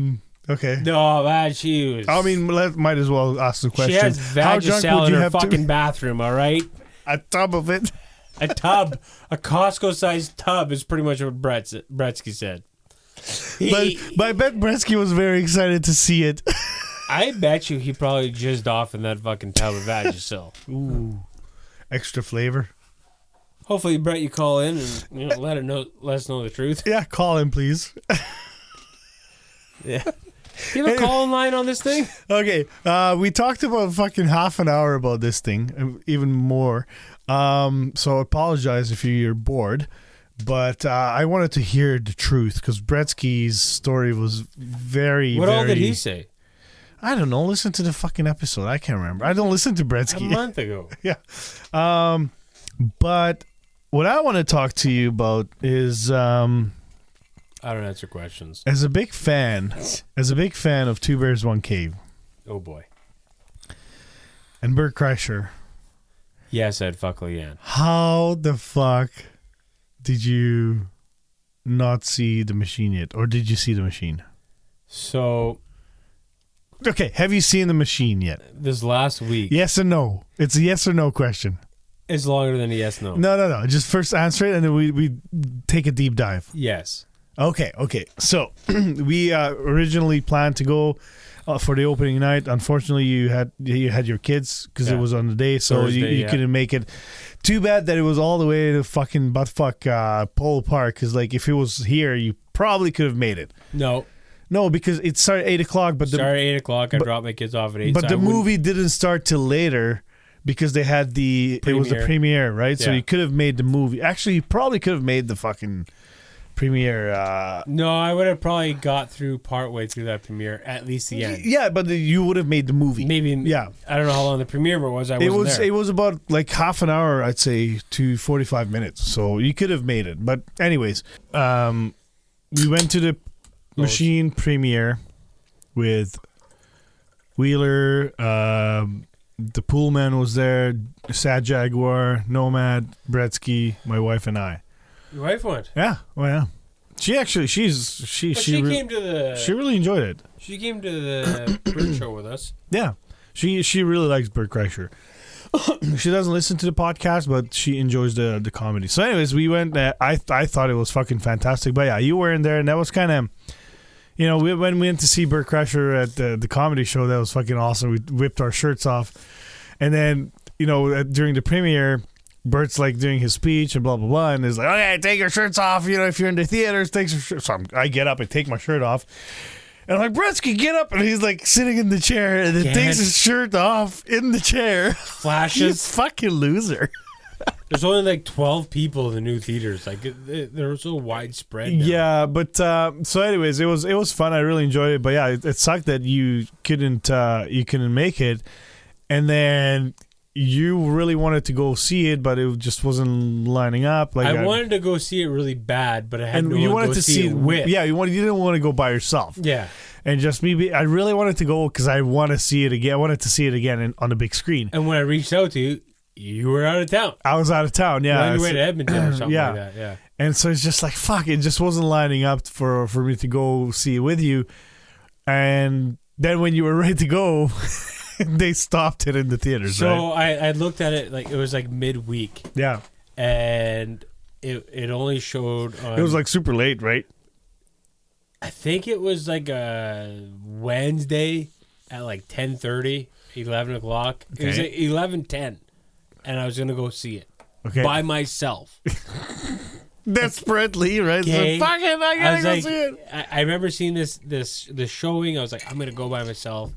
Okay. No, man, she was. I mean, might as well ask the question. she has How drunk Vagisil would in you her have fucking to bathroom. All right, a tub of it? a tub, a Costco-sized tub is pretty much what Bretsky said. But I bet Bresky was very excited to see it. I bet you he probably jizzed off in that fucking tub of Vagisil. Ooh, extra flavor. Hopefully, Brett, you call in and let us know the truth. Yeah, call him, please. Yeah. You have a call-in line on this thing? Okay, we talked about fucking half an hour about this thing, even more. So apologize if you're bored, but I wanted to hear the truth because Bretsky's story was very, What all very... did he say? I don't know. Listen to the fucking episode. I can't remember. I don't listen to A Bretsky. month ago. Yeah. But what I want to talk to you about is... I don't answer questions. As a big fan of Two Bears, One Cave Oh, boy. and Bert Kreischer, Yes, I'd fuck Leanne. how the fuck did you not see The Machine yet? Or did you see The Machine? So, Okay, have you seen The Machine yet? this last week Yes or no? It's a yes or no question. is longer than a yes, no. No. Just first answer it and then we take a deep dive. Yes. Okay. So we originally planned to go for the opening night. Unfortunately, you had your kids because it Yeah. was on the day, so Thursday, you yeah. couldn't make it. Too bad that it was all the way to fucking buttfuck Pole Park. Because like if it was here, you probably could have made it. No. No, because it started at 8:00, but Sorry, 8 o'clock. I dropped my kids off at 8. but so the I wouldn't- movie didn't start till later. Because they had it was the Premiere. premiere, right? So Yeah. you could have made the movie. Actually, you probably could have made the fucking premiere. No, I would have probably got through partway through that premiere, at least the end. Yeah, but you would have made the movie. Maybe. Yeah. I don't know how long the premiere was. It was about like half an hour, I'd say, to 45 minutes. So you could have made it. But anyways, we went to the Machine premiere with Wheeler. The Poolman was there. Sad Jaguar, Nomad, Bretsky, my wife, and I. Your wife went. Yeah. Oh yeah. She actually, she came to the. She really enjoyed it. She came to the bird show with us. Yeah, she really likes Bert Kreischer. She doesn't listen to the podcast, but she enjoys the comedy. So, anyways, we went. I thought it was fucking fantastic. But yeah, you were in there, and that was kind of, when we went to see Bert Kreischer at the comedy show, that was fucking awesome. We whipped our shirts off, and then during the premiere, Bert's like doing his speech and blah blah blah, and he's like, "Okay, take your shirts off. If you're in the theaters, take your shirts." So I get up and take my shirt off. And I'm like, Bretsky, get up. And he's like sitting in the chair and then takes his shirt off in the chair. Flashes. You fucking loser. There's only like 12 people in the new theaters. Like they're so widespread now. Yeah, but so anyways, it was fun. I really enjoyed it. But yeah, it sucked that you couldn't make it. And then you really wanted to go see it, but it just wasn't lining up. Like I wanted to go see it really bad, but I had no you one wanted to go to see it with. Yeah, you didn't want to go by yourself. Yeah. And just me, I really wanted to go because I want to see it again. I wanted to see it again on the big screen. And when I reached out to you, you were out of town. I was out of town, yeah. On your way to Edmonton or something like that, yeah. And so it's just like, fuck, it just wasn't lining up for me to go see it with you. And then when you were ready to go, they stopped it in the theaters, so I looked at it, like it was like midweek. Yeah. And it only showed on... It was like super late, right? I think it was like a Wednesday at like 10:30, 11 o'clock. Okay. It was like 11:10, and I was going to go see it by myself. Desperately, right? Okay. So, fuck it, I gotta go see it. I remember seeing this showing. I was like, I'm going to go by myself.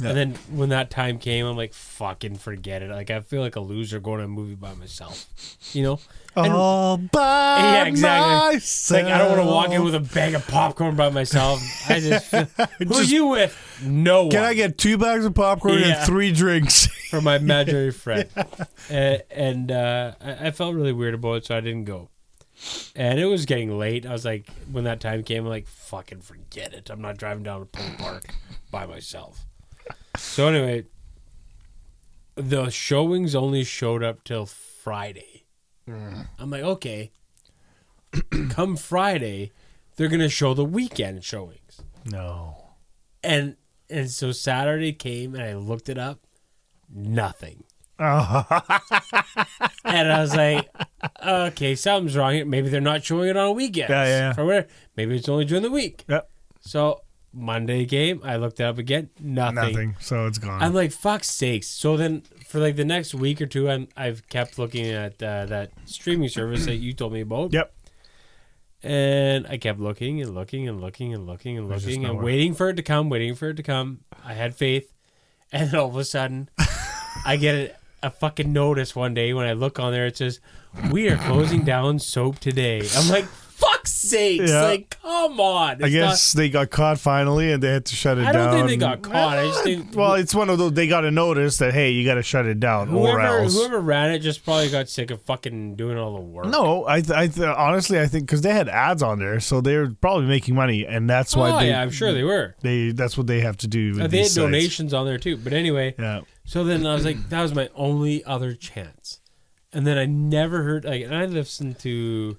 Yeah. And then when that time came, I'm like, fucking forget it. Like, I feel like a loser going to a movie by myself, And, all by myself. Like, I don't want to walk in with a bag of popcorn by myself. I just feel, who are you with? No one. Can I get 2 bags of popcorn and 3 drinks? For my imaginary friend. And I felt really weird about it, so I didn't go. And it was getting late. I was like, when that time came, I'm like, fucking forget it. I'm not driving down to Plymouth Park by myself. So anyway, the showings only showed up till Friday. I'm like, okay, come Friday, they're going to show the weekend showings. No. And so Saturday came and I looked it up. Nothing. Oh. And I was like, okay, something's wrong here. Maybe they're not showing it on weekends. Yeah. For whatever. Maybe it's only during the week. Yep. So Monday came, I looked it up again. Nothing. So it's gone. I'm like, fuck's sakes. So then for like the next week or two, I've kept looking at that streaming service that you told me about. Yep. And I kept looking and looking and looking and looking and looking and waiting for it to come, I had faith. And then all of a sudden, I get a fucking notice one day when I look on there. It says, we are closing down soap today. I'm like, fuck's sakes. Yeah. Like, come on. I guess they got caught finally and they had to shut it down. I don't think they got caught. I just think... Well, it's one of those, they got a notice that, hey, you got to shut it down or else. Whoever ran it just probably got sick of fucking doing all the work. No, honestly, I think because they had ads on there, so they're probably making money, and that's why yeah, I'm sure they were. That's what they have to do. With they had these donations sites. on there too. But anyway, yeah. So then I was like, that was my only other chance. And then I never heard, like, and I listened to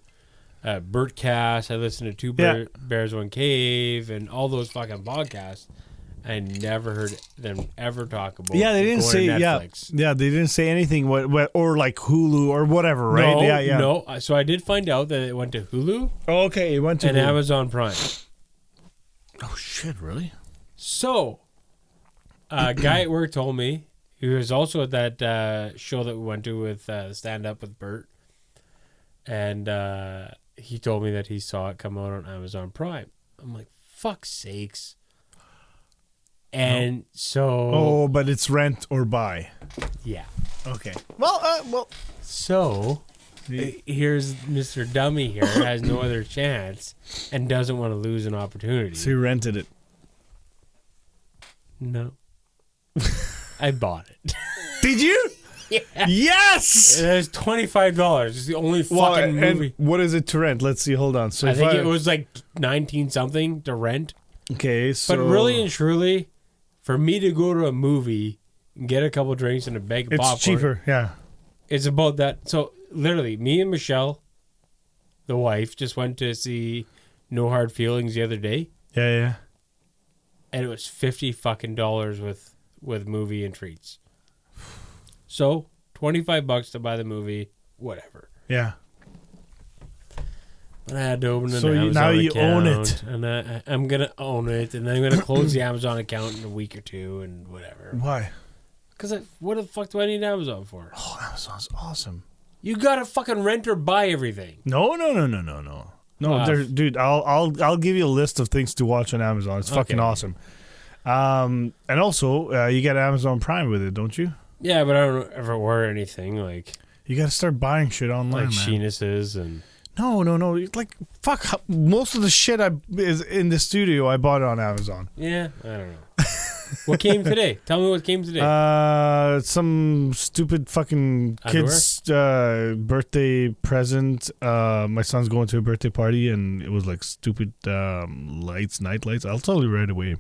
Bertcast, I listened to Two Bears, One Cave, and all those fucking podcasts. I never heard them ever talk about. Yeah, they didn't say. Yeah, they didn't say anything. What or like Hulu or whatever, right? No. So I did find out that it went to Hulu. Oh, okay, it went to and Hulu. Amazon Prime. Oh shit! Really? So, a guy at work told me, he was also at that show that we went to with Stand Up with Bert, and he told me that he saw it come out on Amazon Prime. I'm like, fuck's sakes. And so... Oh, but it's rent or buy. Yeah. Okay. Well. So, here's Mr. Dummy here, has no other chance, and doesn't want to lose an opportunity. So he rented it. No. I bought it. Did you? Yeah. Yes! It was $25. It's the only fucking movie. What is it to rent? Let's see. Hold on. So I think it was like 19-something to rent. Okay, so... But really and truly, for me to go to a movie and get a couple drinks and a bag of popcorn... It's cheaper, yeah. It's about that. So, literally, me and Michelle, the wife, just went to see No Hard Feelings the other day, Yeah. and it was $50 with movie and treats. So $25 to buy the movie, whatever. Yeah. And I had to open an So Amazon now you own account, it. and I'm gonna own it, and then I'm gonna close the Amazon account in a week or two, and whatever. Why? Because what the fuck do I need Amazon for? Oh, Amazon's awesome. You gotta fucking rent or buy everything. No. Wow. Dude, I'll give you a list of things to watch on Amazon. It's fucking Okay. awesome. And also, you get Amazon Prime with it, don't you? Yeah, but I don't ever order anything like You got to start buying shit online, man. Sheenus's and. No. Like, fuck. Most of the shit is in the studio I bought on Amazon. Yeah, I don't know. What came today? Tell me what came today. Some stupid fucking kid's birthday present. My son's going to a birthday party, and it was like stupid night lights. I'll tell you right away.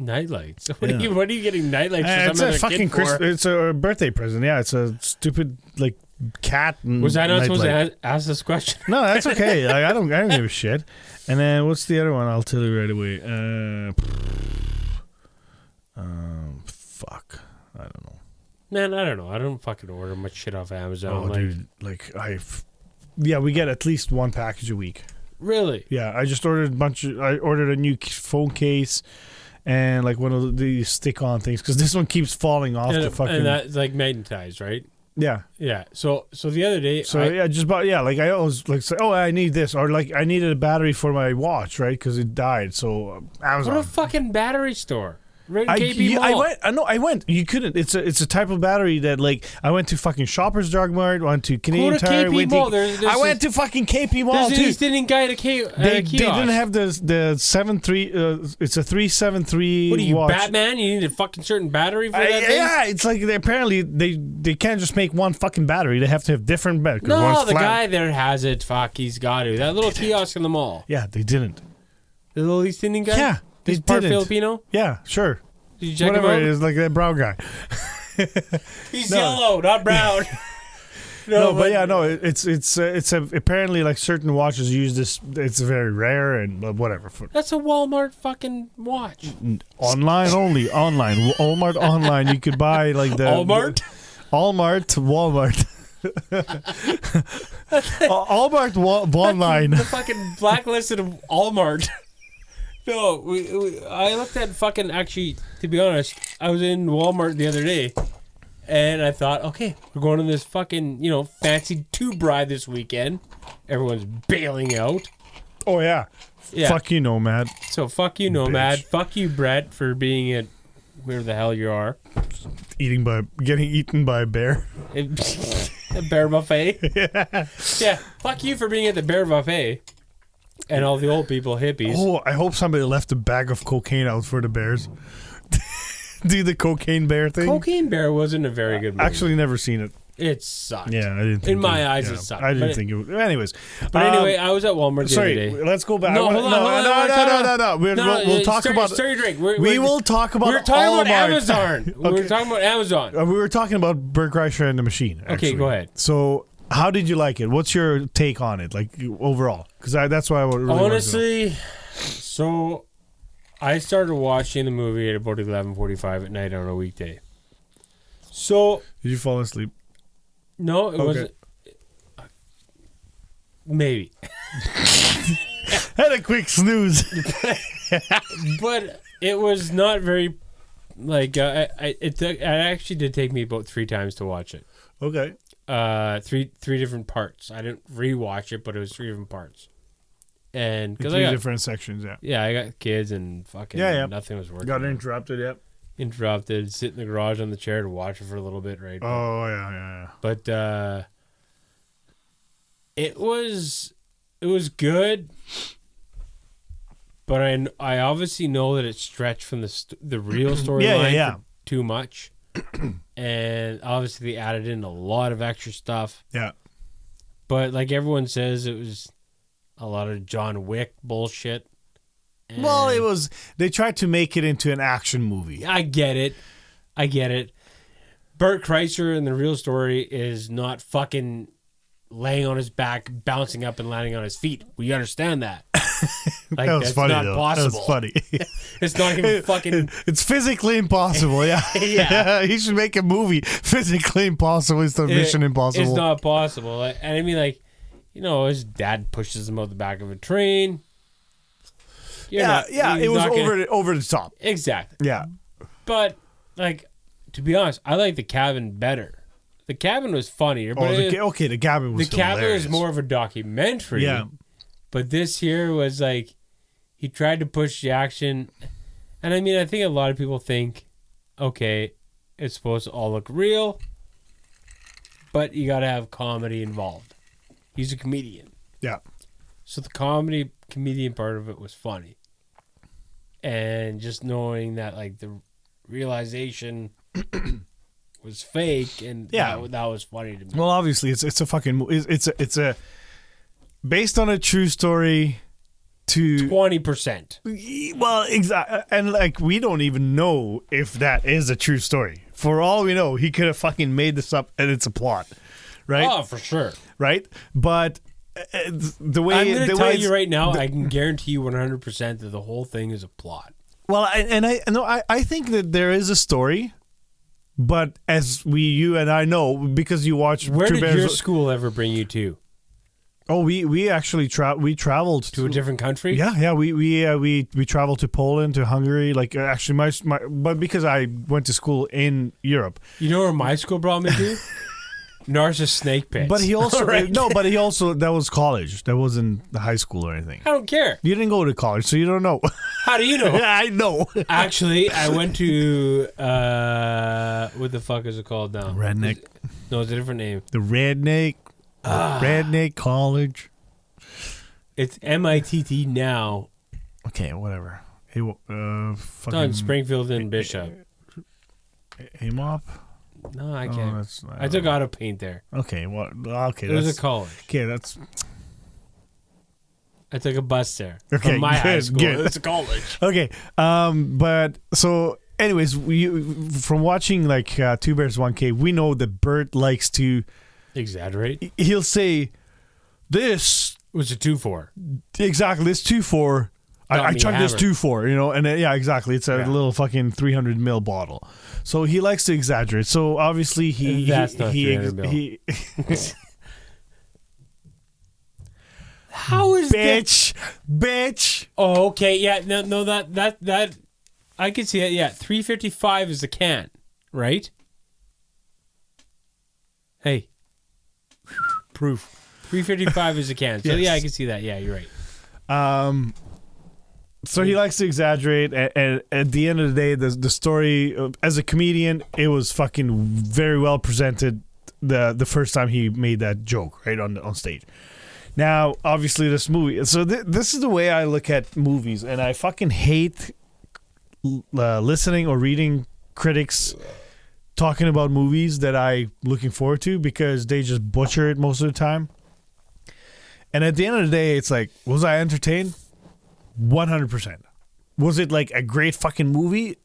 Nightlights. What Yeah. are you getting nightlights for It's some a other fucking kid for? It's a birthday present. Yeah, it's a stupid like cat. Was I not supposed nightlight. to ask this question? No, that's okay. Like, I don't give a shit. And then what's the other one? I'll tell you right away. Fuck. I don't know. Man, I don't know. I don't fucking order much shit off Amazon. Oh, like, dude, yeah, we get at least one package a week. really? Yeah, I just ordered I ordered a new phone case and like one of these stick-on things because this one keeps falling off the fucking. And that's like magnetized, right? Yeah. Yeah. So the other day, So yeah, just bought. Yeah, like I always like say, oh, I need this, or like I needed a battery for my watch, right? Because it died. So Amazon. what a fucking battery store. Right in KP Mall. I went. I went. You couldn't. It's a type of battery that like I went to fucking Shoppers Drug Mart, went to Canadian Go to Tire, KP went Mall. to, There's I went to fucking KP Mall There's an too. East Indian guy at a They kiosk. didn't have the 7.3. It's a 373. What are you, watch. Batman? You need a fucking certain battery for that thing? Yeah, it's like apparently they can't just make one fucking battery. They have to have different batteries. No, the guy there has it. Fuck, he's got to. That little kiosk in the mall. Yeah, they didn't. The little East Indian guy? Yeah, they He's part didn't. Filipino? Yeah, sure. Did you check Whatever him it out? is, like that brown guy. He's No. yellow, not brown. No, but yeah, no, it's apparently like certain watches use this. It's very rare and whatever. That's a Walmart fucking watch. Online only, online Walmart online. You could buy like the Walmart? Walmart. Walmart online. The fucking blacklisted of Walmart. No, I looked at fucking, actually, to be honest, I was in Walmart the other day, and I thought, okay, we're going to this fucking, fancy tube ride this weekend. Everyone's bailing out. Oh yeah. Yeah. Fuck you, Nomad. So fuck you, Nomad. Bitch. Fuck you, Brett, for being at where the hell you are. Getting eaten by a bear. A bear buffet. Yeah. Fuck you for being at the bear buffet. And all the old people, hippies. Oh, I hope somebody left a bag of cocaine out for the bears. Do the cocaine bear thing. Cocaine Bear wasn't a very good movie. Actually, never seen it. It sucked. Yeah, I didn't. Think In my eyes, yeah, it sucked. I didn't But think it. Anyways, But anyway, I was at Walmart the sorry. other day. Let's go back. No, hold on, hold on, No. We'll talk start, about. Start your drink. We will talk about. We're talking about Walmart. Amazon. Okay. We're talking about Amazon. We were talking about Bert Kreischer and the Machine. Okay, actually. go ahead. So, how did you like it? What's your take on it, like overall? Because that's why I really wanted to know. Honestly, so I started watching the movie at about 11:45 at night on a weekday. So Did you fall asleep? no, it Okay. wasn't. Maybe, Had a quick snooze. but it was not very. Like it actually did take me about 3 times to watch it. Okay. Three different parts. I didn't rewatch it, but it was 3 different parts. And because Three different sections. Yeah. I got kids and fucking Yeah. nothing was working. Got interrupted. Yep. Interrupted. Sit in the garage on the chair to watch it for a little bit, right? Oh yeah. But it was good, but I obviously know that it stretched from the real storyline Yeah. too much, and obviously they added in a lot of extra stuff. Yeah. But like everyone says, it was a lot of John Wick bullshit. Well, And it was. They tried to make it into an action movie. I get it. Bert Kreischer in the real story is not fucking laying on his back, bouncing up and landing on his feet. We understand that. Like, That was that's funny, not though. possible. That was funny. It's not even fucking. It's physically impossible. Yeah, Yeah. He should make a movie physically impossible instead of Mission Impossible. It's not possible. Like, and I mean, like, you know, his dad pushes him out the back of a train. You're not- he's It was not gonna- over the top. Exactly. Yeah, But, like, to be honest, I like the cabin better. The cabin was funnier, but the cabin was the cabin hilarious. was more of a documentary. Yeah. But this here was like, he tried to push the action. And I mean, I think a lot of people think, okay, it's supposed to all look real, but you got to have comedy involved. He's a comedian. Yeah. So the comedian part of it was funny. And just knowing that, like, the realization was fake, and that was funny to me. Well, obviously, it's a fucking it's a based on a true story. To 20%. well, exactly, and like we don't even know if that is a true story. For all we know, he could have fucking made this up, and it's a plot, right? Oh, for sure. Right, but the way I'm going to tell it's- you right now, I can guarantee you 100% that the whole thing is a plot. Well, I think that there is a story, but as you and I know, because you watch Where Two did Bears, your school ever bring you to? Oh, we actually traveled To a different country? Yeah, we traveled to Poland, to Hungary. Like actually, my but because I went to school in Europe. You know where my school brought me to? Narcissus Snake Pits. But he also Right? that was college. That wasn't the high school or anything. I don't care. You didn't go to college, so you don't know. How do you know? I know. Actually, I went to what the fuck is it called now? Redneck. No, it's a different name. The Redneck College. It's MITT now. Okay, whatever. Hey, It's on fucking Springfield and Bishop. AMOP. No, I Oh, can't. that's I took auto paint there. okay. Well, okay. It was That's a college. okay. That's I took a bus there Okay, from my high good, school. good. It's a college. okay. But so, anyways, from watching like Two Bears 1K, we know that Bert likes to. Exaggerate. He'll say, "This It was a 2-4. exactly. This 2-4. Got I me chugged this hammered. 2-4. You know, and yeah, exactly. It's a Yeah. little fucking 300 ml bottle. So he likes to exaggerate. So obviously That's not 300 mil. he How is that? bitch. Oh, okay. Yeah. No. That. I can see it. Yeah. 355 is the can, right? Hey. Proof. 355 is the can. So Yes. yeah, I can see that. Yeah, you're right. So he likes to exaggerate, and at the end of the day, the story as a comedian, it was fucking very well presented. The first time he made that joke right on stage. Now, obviously, this movie. So this is the way I look at movies, and I fucking hate listening or reading critics talking about movies that I'm looking forward to because they just butcher it most of the time. And at the end of the day, it's like, was I entertained? 100%. Was it like a great fucking movie?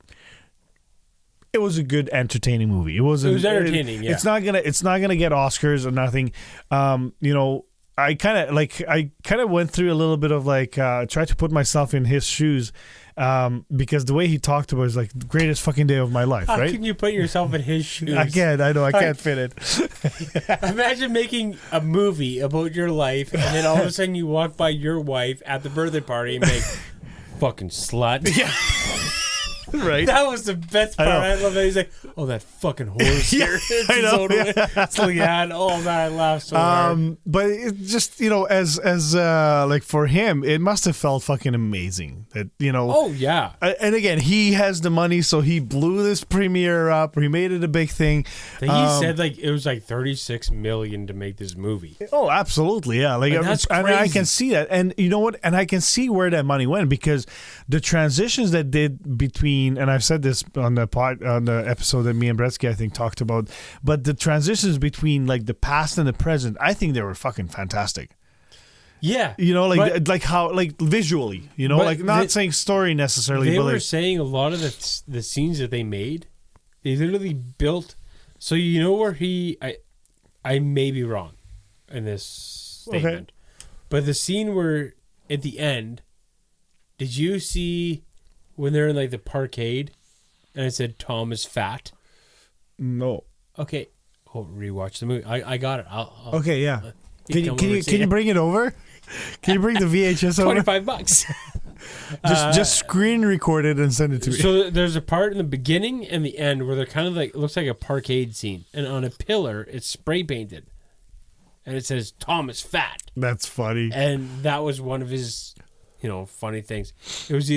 It was a good, entertaining movie. It was entertaining. Yeah. It's not gonna get Oscars or nothing. You know, I kind of went through a little bit of like tried to put myself in his shoes because the way he talked about it is like the greatest fucking day of my life. How right? can you put yourself in his shoes? I can't. I know. I can't fit it. Imagine making a movie about your life, and then all of a sudden you walk by your wife at the birthday party and make fucking slut. Yeah. Right. That was the best part. know. I love that he's like, "Oh, that fucking horse Yeah, here." It's I his know, own yeah. way. So yeah, oh man, I laughed so hard. But it just, you know, as like for him, it must have felt fucking amazing that, you know. Oh yeah, And again, he has the money, so he blew this premiere up. He made it a big thing. he said like it was like 36 million to make this movie. Oh, absolutely, yeah. Like, Like, that's and I crazy. can see that, and you know what? And I can see where that money went because the transitions that did between, and I've said this on the episode that me and Bretsky I think talked about, but the transitions between like the past and the present, I think they were fucking fantastic. Yeah, You know, but like how like visually, you know, But like not they- saying story necessarily, they but were like, saying a lot of the scenes that they made, they literally built. So you know where I may be wrong, in this statement. But the scene where at the end, did you see when they're in like the parkade and it said Tom is fat? No. Okay. Oh, rewatch the movie. I got it. I'll Okay, yeah. Can come over and see you it. bring it over? Can you bring the VHS over? $25. Just screen record it and send it to me. So there's a part in the beginning and the end where they're kind of like, it looks like a parkade scene, and on a pillar it's spray painted, and it says Tom is fat, That's funny. and that was one of his, funny things. It was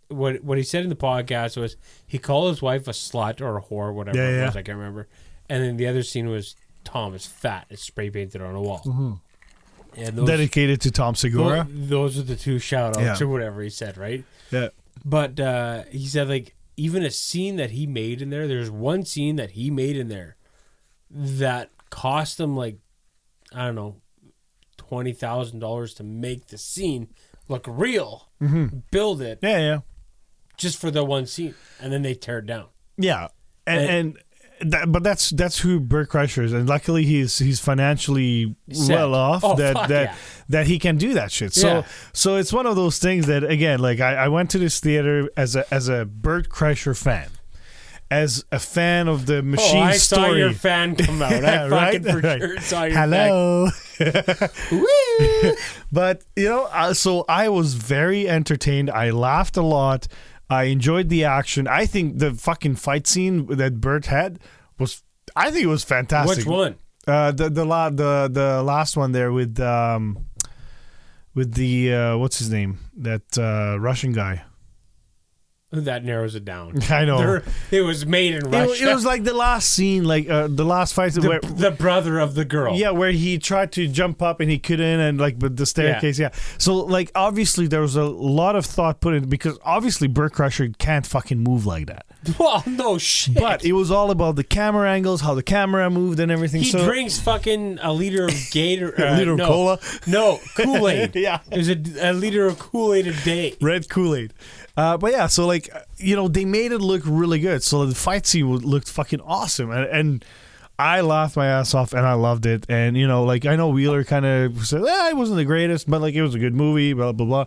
what he said in the podcast was he called his wife a slut or a whore, whatever it was, I can't remember, and then the other scene was Tom is fat. It's spray painted on a wall. Mm-hmm. And those, Dedicated to Tom Segura. those are the two shout outs Yeah. or whatever he said, right? Yeah. But he said, like, even a scene that he made in there's one scene that he made in there that cost him, like, I don't know, $20,000 to make the scene look real, build it Yeah. just for the one scene, and then they tear it down. Yeah. But that's who Bert Kreischer is, and luckily he's financially Set. well off Oh, fuck that he can do that shit. Yeah. So it's one of those things that, again, like I went to this theater as a Bert Kreischer fan, as a fan of the machine I story. saw your fan come out. Yeah, I fucking right? for Right. sure saw your Hello. Woo! But so I was very entertained. I laughed a lot. I enjoyed the action. I think the fucking fight scene that Bert had was fantastic. Which one? The last one there with the what's his name, that Russian guy. That narrows it down. I know. It was made in Russia. It was like the last scene, like the last fight. the brother of the girl. Yeah, where he tried to jump up and he couldn't, and like with the staircase. Yeah. So like obviously there was a lot of thought put in, because obviously Bert Kreischer can't fucking move like that. Well, no shit. But it was all about the camera angles, how the camera moved, and everything. He drinks fucking a liter of Gator. A liter of cola? No, Kool-Aid. Yeah. There's a liter of Kool-Aid a day. Red Kool-Aid. But yeah, so like, they made it look really good. So the fight scene looked fucking awesome. And I laughed my ass off and I loved it. And, like, I know Wheeler kind of said, it wasn't the greatest, but like, it was a good movie, blah, blah, blah.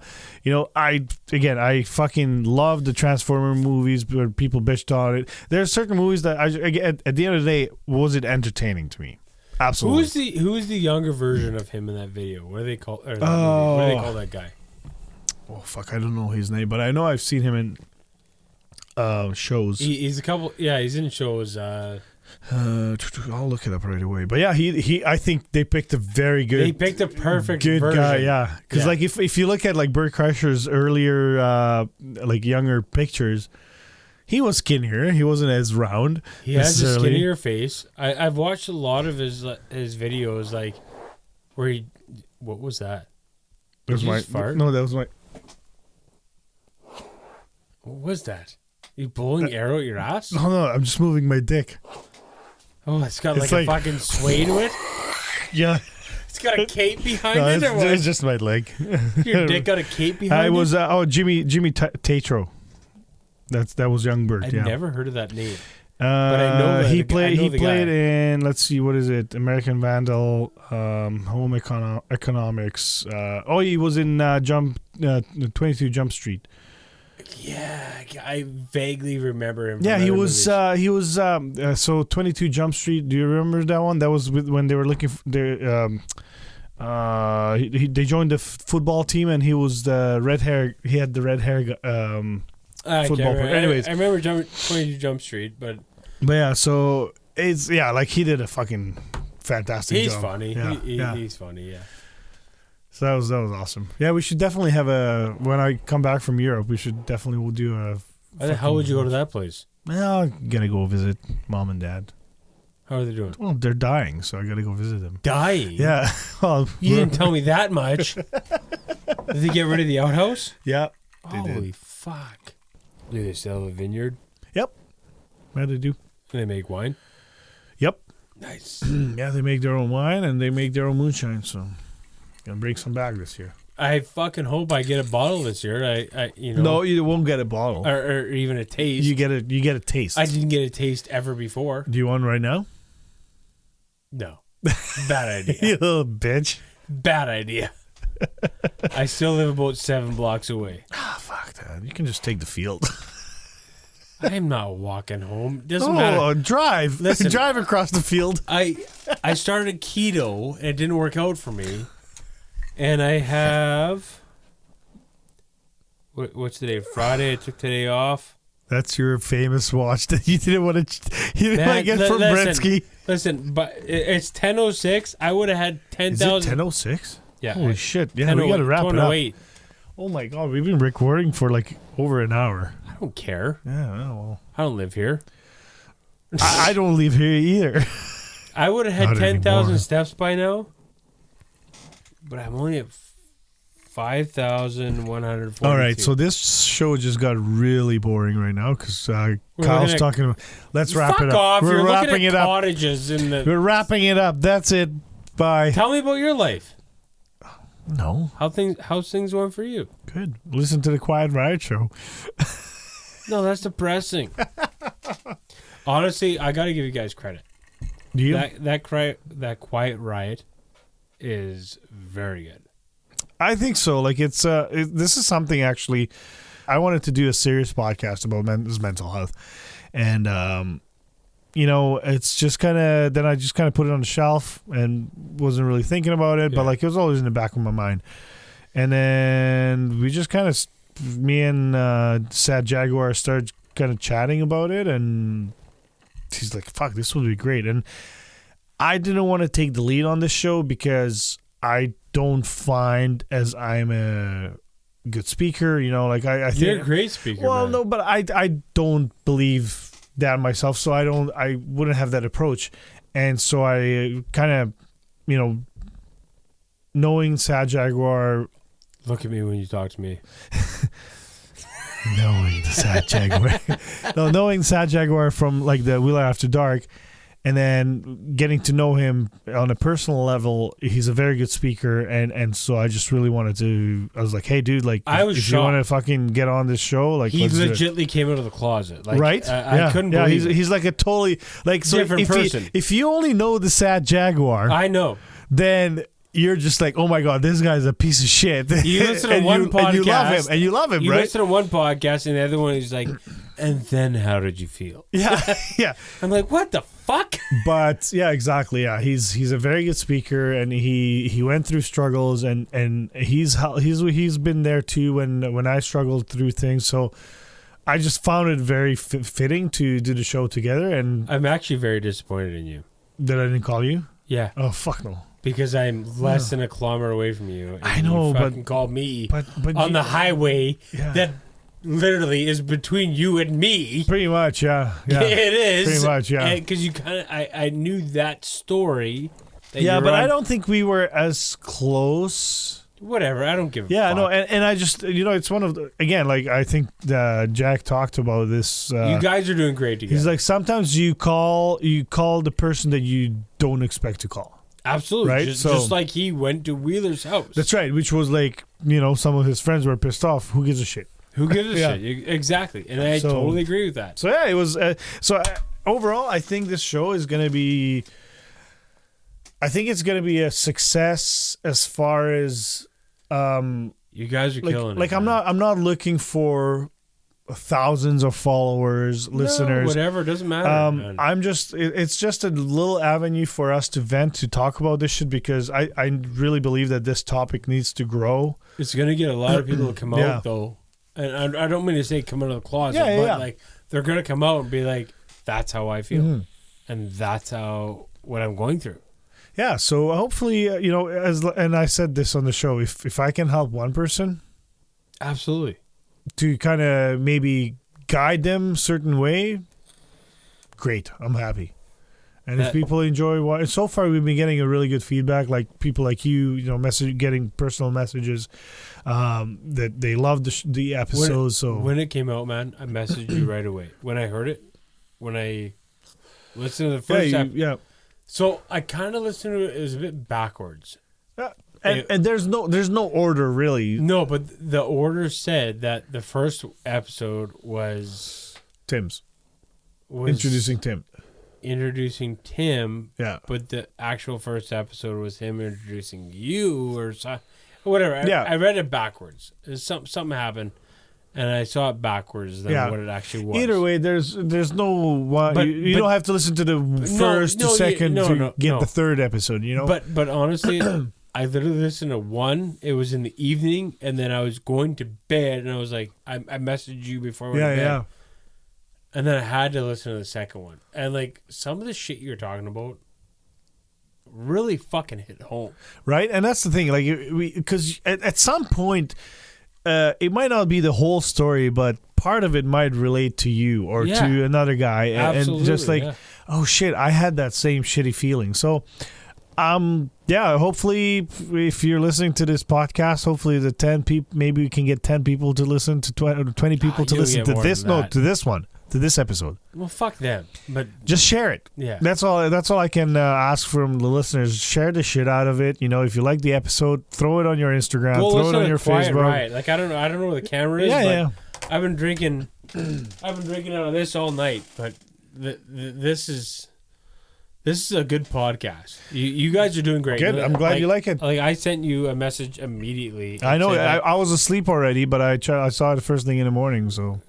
I fucking love the Transformer movies where people bitched on it. There's certain movies that at the end of the day, was it entertaining to me? Absolutely. Who's the younger version of him in that video? What do they call movie? What do they call that guy? Oh, fuck, I don't know his name, but I know I've seen him in shows. He's a couple. Yeah, he's in shows. I'll look it up right away. But yeah, he I think they picked a very good. They picked a perfect good version. guy. Yeah, because like if you look at like Bert Kreischer's earlier like younger pictures, he was skinnier. He wasn't as round. He has a skinnier face. I've watched a lot of his videos, like where he. What was that? That was Did you my just fart? No, that was my. What was that? You blowing arrow at your ass? No, I'm just moving my dick. Oh, it's got It's like a like- fucking sway to it. Yeah, It's got a cape behind no, it, or what? it's just my leg. Your dick got a cape behind I it? was Jimmy Tatro. That was young Bert. I'd yeah. never heard of that name. I know he the- I played. know He the played guy. in. Let's see, what is it? American Vandal, Home Economics. He was in 22 Jump Street. Yeah, I vaguely remember him. From Yeah, he other was. movies. He was. So 22 Jump Street. Do you remember that one? That was when they were looking for they joined the football team, and he was the red hair. He had the red hair. I can't football remember. player. Anyways. I remember 22 Jump Street, but But yeah, so it's like he did a fucking fantastic he's job. funny. Yeah, He's funny. Yeah. So that was awesome. Yeah, we should definitely have when I come back from Europe, we should definitely do a. Why the hell would you go to that place? Well, I'm gonna go visit mom and dad. How are they doing? Well, they're dying, so I gotta go visit them. Dying. Yeah. Well, You didn't tell me that much. Did they get rid of the outhouse? Yeah. They Holy did. fuck! Do they still have a vineyard? Yep. Yeah, they do. And they make wine. Yep. Nice. Yeah, they make their own wine and they make their own moonshine. So, gonna bring some back this year. I fucking hope I get a bottle this year. I No, you won't get a bottle. or even a taste. You get a taste. I didn't get a taste ever before. Do you want right now? No. Bad idea. You little bitch. Bad idea. I still live about 7 blocks away. Ah, fuck that. You can just take the field. I'm not walking home. Doesn't matter. Drive. Listen. Drive across the field. I started keto and it didn't work out for me. And I have what's today? Friday. I took today off. That's your famous watch that you didn't want to. You didn't want to get from Bretsky. Listen, but it's 10:06. I would have had 10,000. Is it 10:06? Yeah. Holy shit! Yeah, we gotta wrap it up. Oh my god, we've been recording for like over an hour. I don't care. Yeah, well, I don't live here. I don't live here either. I would have had Not 10,000 anymore. steps by now, but I'm only at 5,140. All right, so this show just got really boring right now because Kyle's looking at- talking about. Let's wrap it up. Off. We're You're wrapping looking at it up. cottages in the. We're wrapping it up. That's it. Bye. Tell me about your life. No, How's things going for you? good. Listen to the Quiet Riot show. No, that's depressing. Honestly, I got to give you guys credit. Do you? That Quiet Riot is very good. I think so. Like this is something actually. I wanted to do a serious podcast about mental health, and it's just kind of then I just kind of put it on the shelf and wasn't really thinking about it, but like it was always in the back of my mind. And then we just kind of me and Sad Jaguar started kind of chatting about it, and he's like, "Fuck, this would be great." And I didn't want to take the lead on this show because I don't find as I'm a good speaker, like I think You're a great speaker. well, man. no, but I don't believe that myself, so I wouldn't have that approach, and so I kind of, knowing Sad Jaguar, Look at me when you talk to me. knowing the Sad Jaguar, no, knowing Sad Jaguar from like the Wheeler After Dark, and then getting to know him on a personal level, he's a very good speaker, and so I just really wanted to. I was like, hey, dude, like, if you want to fucking get on this show, like, He let's do it. legitimately came out of the closet. Like, Right? I couldn't believe it. He's like a totally like so Different if person. if you only know the Sad Jaguar, I know. then you're just like, oh my god, this guy's a piece of shit. You listen to and one podcast. and you love him, You right? listen to one podcast, and the other one is like, and then how did you feel? Yeah, yeah. I'm like, what the fuck? But yeah, exactly. Yeah, he's a very good speaker, and he went through struggles, and he's been there too when I struggled through things. So I just found it very fitting to do the show together. And I'm actually very disappointed in you. that I didn't call you. Yeah, Oh fuck no. because I'm less than a kilometer away from you. And I know, you but- fucking called me But on you- the highway Yeah. that literally is between you and me. Pretty much, yeah. It is Pretty much, yeah. Because you kind of, I knew that story. That Yeah, you but were I on- don't think we were as close. Whatever, I don't give a Yeah, fuck. no, and I just it's one of the, again, like I think Jack talked about this. You guys are doing great together. He's like, sometimes you call the person that you don't expect to call. Absolutely, right? just like he went to Wheeler's house. That's right, which was like some of his friends were pissed off. Who gives a shit? Who gives a Yeah. shit? Exactly, and I So- totally agree with that. So yeah, it was. Overall, I think this show is gonna be. I think it's gonna be a success as far as You guys are killing it. like I'm not looking for thousands of followers, listeners. Whatever, it doesn't matter. man. I'm just it's just a little avenue for us to vent, to talk about this shit, because I really believe that this topic needs to grow. It's gonna get a lot of people to come out Yeah. though, and I don't mean to say come out of the closet, Yeah, yeah, but yeah. like they're gonna come out and be like, "That's how I feel," Mhm. and that's what I'm going through. Yeah, so hopefully and I said this on the show, if I can help one person Absolutely. to kind of maybe guide them a certain way, great, I'm happy. And if That- people enjoy what, so far we've been getting a really good feedback, like people like you, getting personal messages that they love the episodes. When it came out, man, I messaged you right away. When I heard it, when I listened to the first episode. yeah. So I kind of listened to it was a bit backwards. And there's no order really. No, but the order said that the first episode was Introducing Tim. introducing Tim. Yeah. But the actual first episode was him introducing you or whatever. Yeah. I read it backwards. Something happened, and I saw it backwards than what it actually was. Either way, there's no you but- don't have to listen to the first to second to get the third episode. You know. But honestly, I literally listened to one. It was in the evening, and then I was going to bed, and I was like, I messaged you before I went to bed. Yeah. And then I had to listen to the second one. And like some of the shit you're talking about really fucking hit home. Right? And that's the thing. Like, because at some point, it might not be the whole story, but part of it might relate to you or to another guy. Absolutely, and just like, oh shit, I had that same shitty feeling. So, hopefully, if you're listening to this podcast, hopefully the 10 people, maybe we can get 10 people to listen to 20 people to listen to this. No, to this one. To this episode. Well, fuck them. But just share it. Yeah. That's all I can ask from the listeners. Share the shit out of it. You know, if you like the episode, throw it on your Instagram, throw it on your Facebook. Right. Like I don't know where the camera is, but I've been drinking out of this all night, but this is a good podcast. You guys are doing great. Good. I'm glad you like it. Like I sent you a message immediately. I know. I was asleep already, but I saw it the first thing in the morning. So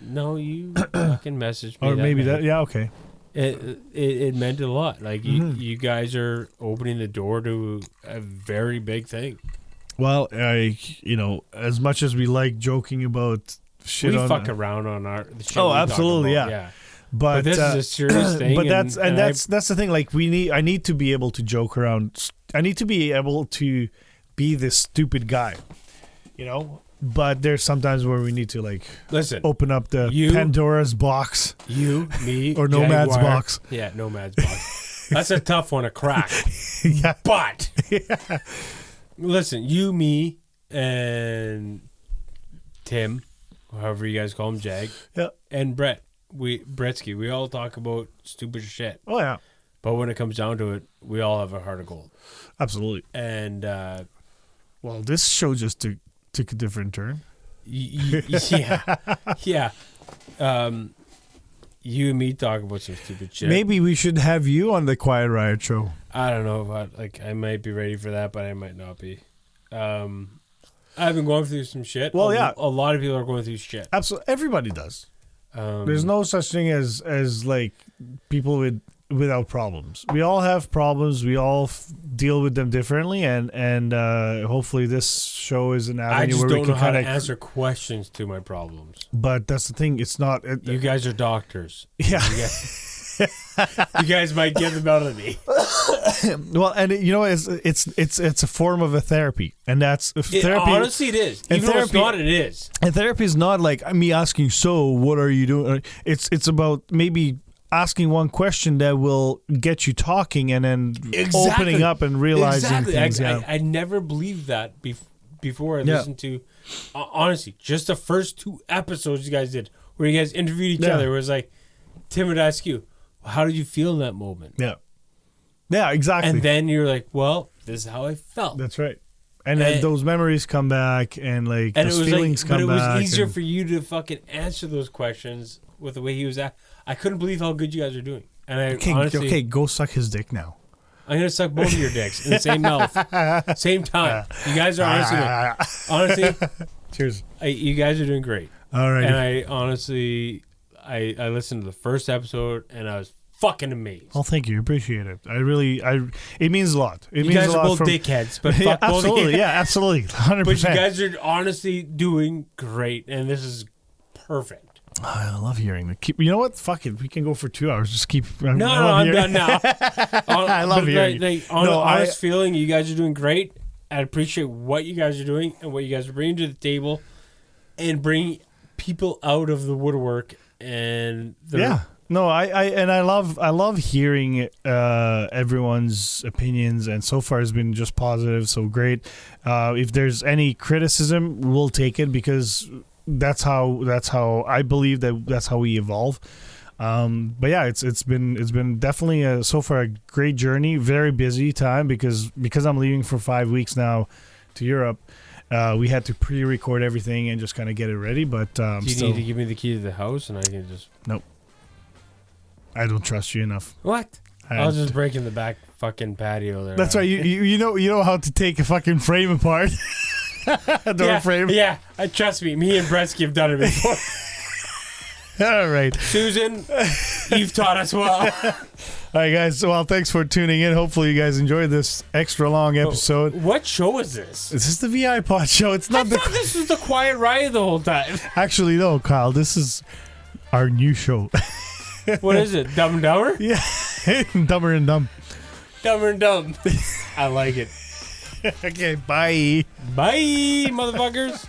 no, you fucking messaged me. Or maybe that. Yeah. Okay. It meant a lot. Like you guys are opening the door to a very big thing. Well, as much as we like joking about shit, we fuck around on the shit. Oh, absolutely. Yeah. But this is a serious thing. But that's the thing. Like I need to be able to joke around. I need to be able to be this stupid guy, you know. But there's sometimes where we need to open up the Pandora's box. You, me, or Nomad's Jaguar. box. Yeah, Nomad's box. That's a tough one to crack. Yeah. But listen, you, me, and Tim, however you guys call him, Jag, and Brett. Bretsky, we all talk about stupid shit. Oh yeah. But when it comes down to it, we all have a heart of gold. Absolutely. And well, this show just took a different turn. Yeah. You and me talk about some stupid shit. Maybe we should have you on the Quiet Riot show. I don't know about I might be ready for that, but I might not be. I've been going through some shit. Well, yeah. A lot of people are going through shit. Absolutely. Everybody does. There's no such thing as like people without problems. We all have problems. We all deal with them differently, and hopefully this show is an avenue where we can I just don't know how to answer questions to my problems. But that's the thing. It's not. You guys are doctors. Yeah. You guys might get them out of me. Well, and it's a form of a therapy, and that's therapy. Honestly, it is. Even though it's not, it is. And therapy is not like me asking, so what are you doing? It's about maybe asking one question that will get you talking, and then opening up and realizing things. I never believed that before I listened to. Honestly, just the first 2 episodes you guys did, where you guys interviewed each other, it was like Tim would ask you, how did you feel in that moment? Yeah, exactly. And then you're like, well, this is how I felt. That's right. And then those memories come back, and those feelings come back. But it was easier for you to fucking answer those questions with the way he was at. I couldn't believe how good you guys are doing. And I honestly, go suck his dick now. I'm gonna suck both of your dicks in the same mouth, same time. You guys are honestly, cheers. You guys are doing great. All right. And I honestly, I listened to the first episode, and I was fucking amazed. Well, thank you. Appreciate it. It means a lot. You guys are both dickheads, but fuck both of you. Yeah, absolutely. 100%. But you guys are honestly doing great, and this is perfect. I love hearing that. You know what? Fuck it. We can go for 2 hours. Just keep. I'm done now. I love hearing. Honest feeling, you guys are doing great. I appreciate what you guys are doing and what you guys are bringing to the table, and bring people out of the woodwork. And no, I love hearing everyone's opinions, and so far has been just positive. So great. If there's any criticism, we'll take it, because that's how I believe that's how we evolve. But yeah, it's been definitely so far a great journey. Very busy time because I'm leaving for 5 weeks now to Europe. We had to pre-record everything and just kind of get it ready. But do you need to give me the key to the house, and I can just nope. I don't trust you enough. What? I was just breaking the back fucking patio there. That's right. You know how to take a fucking frame apart. A door frame. Yeah, trust me. Me and Bresky have done it before. All right. Susan, you've taught us well. All right, guys. Well, thanks for tuning in. Hopefully, you guys enjoyed this extra long episode. What show is this? Is this the VI Pod show? It's I not thought this was the Quiet Riot the whole time. Actually, no, Kyle. This is our new show. What is it? Dumb and Dumber? Yeah. Dumber and Dumb. Dumber and Dumb. I like it. Okay, bye. Bye, motherfuckers.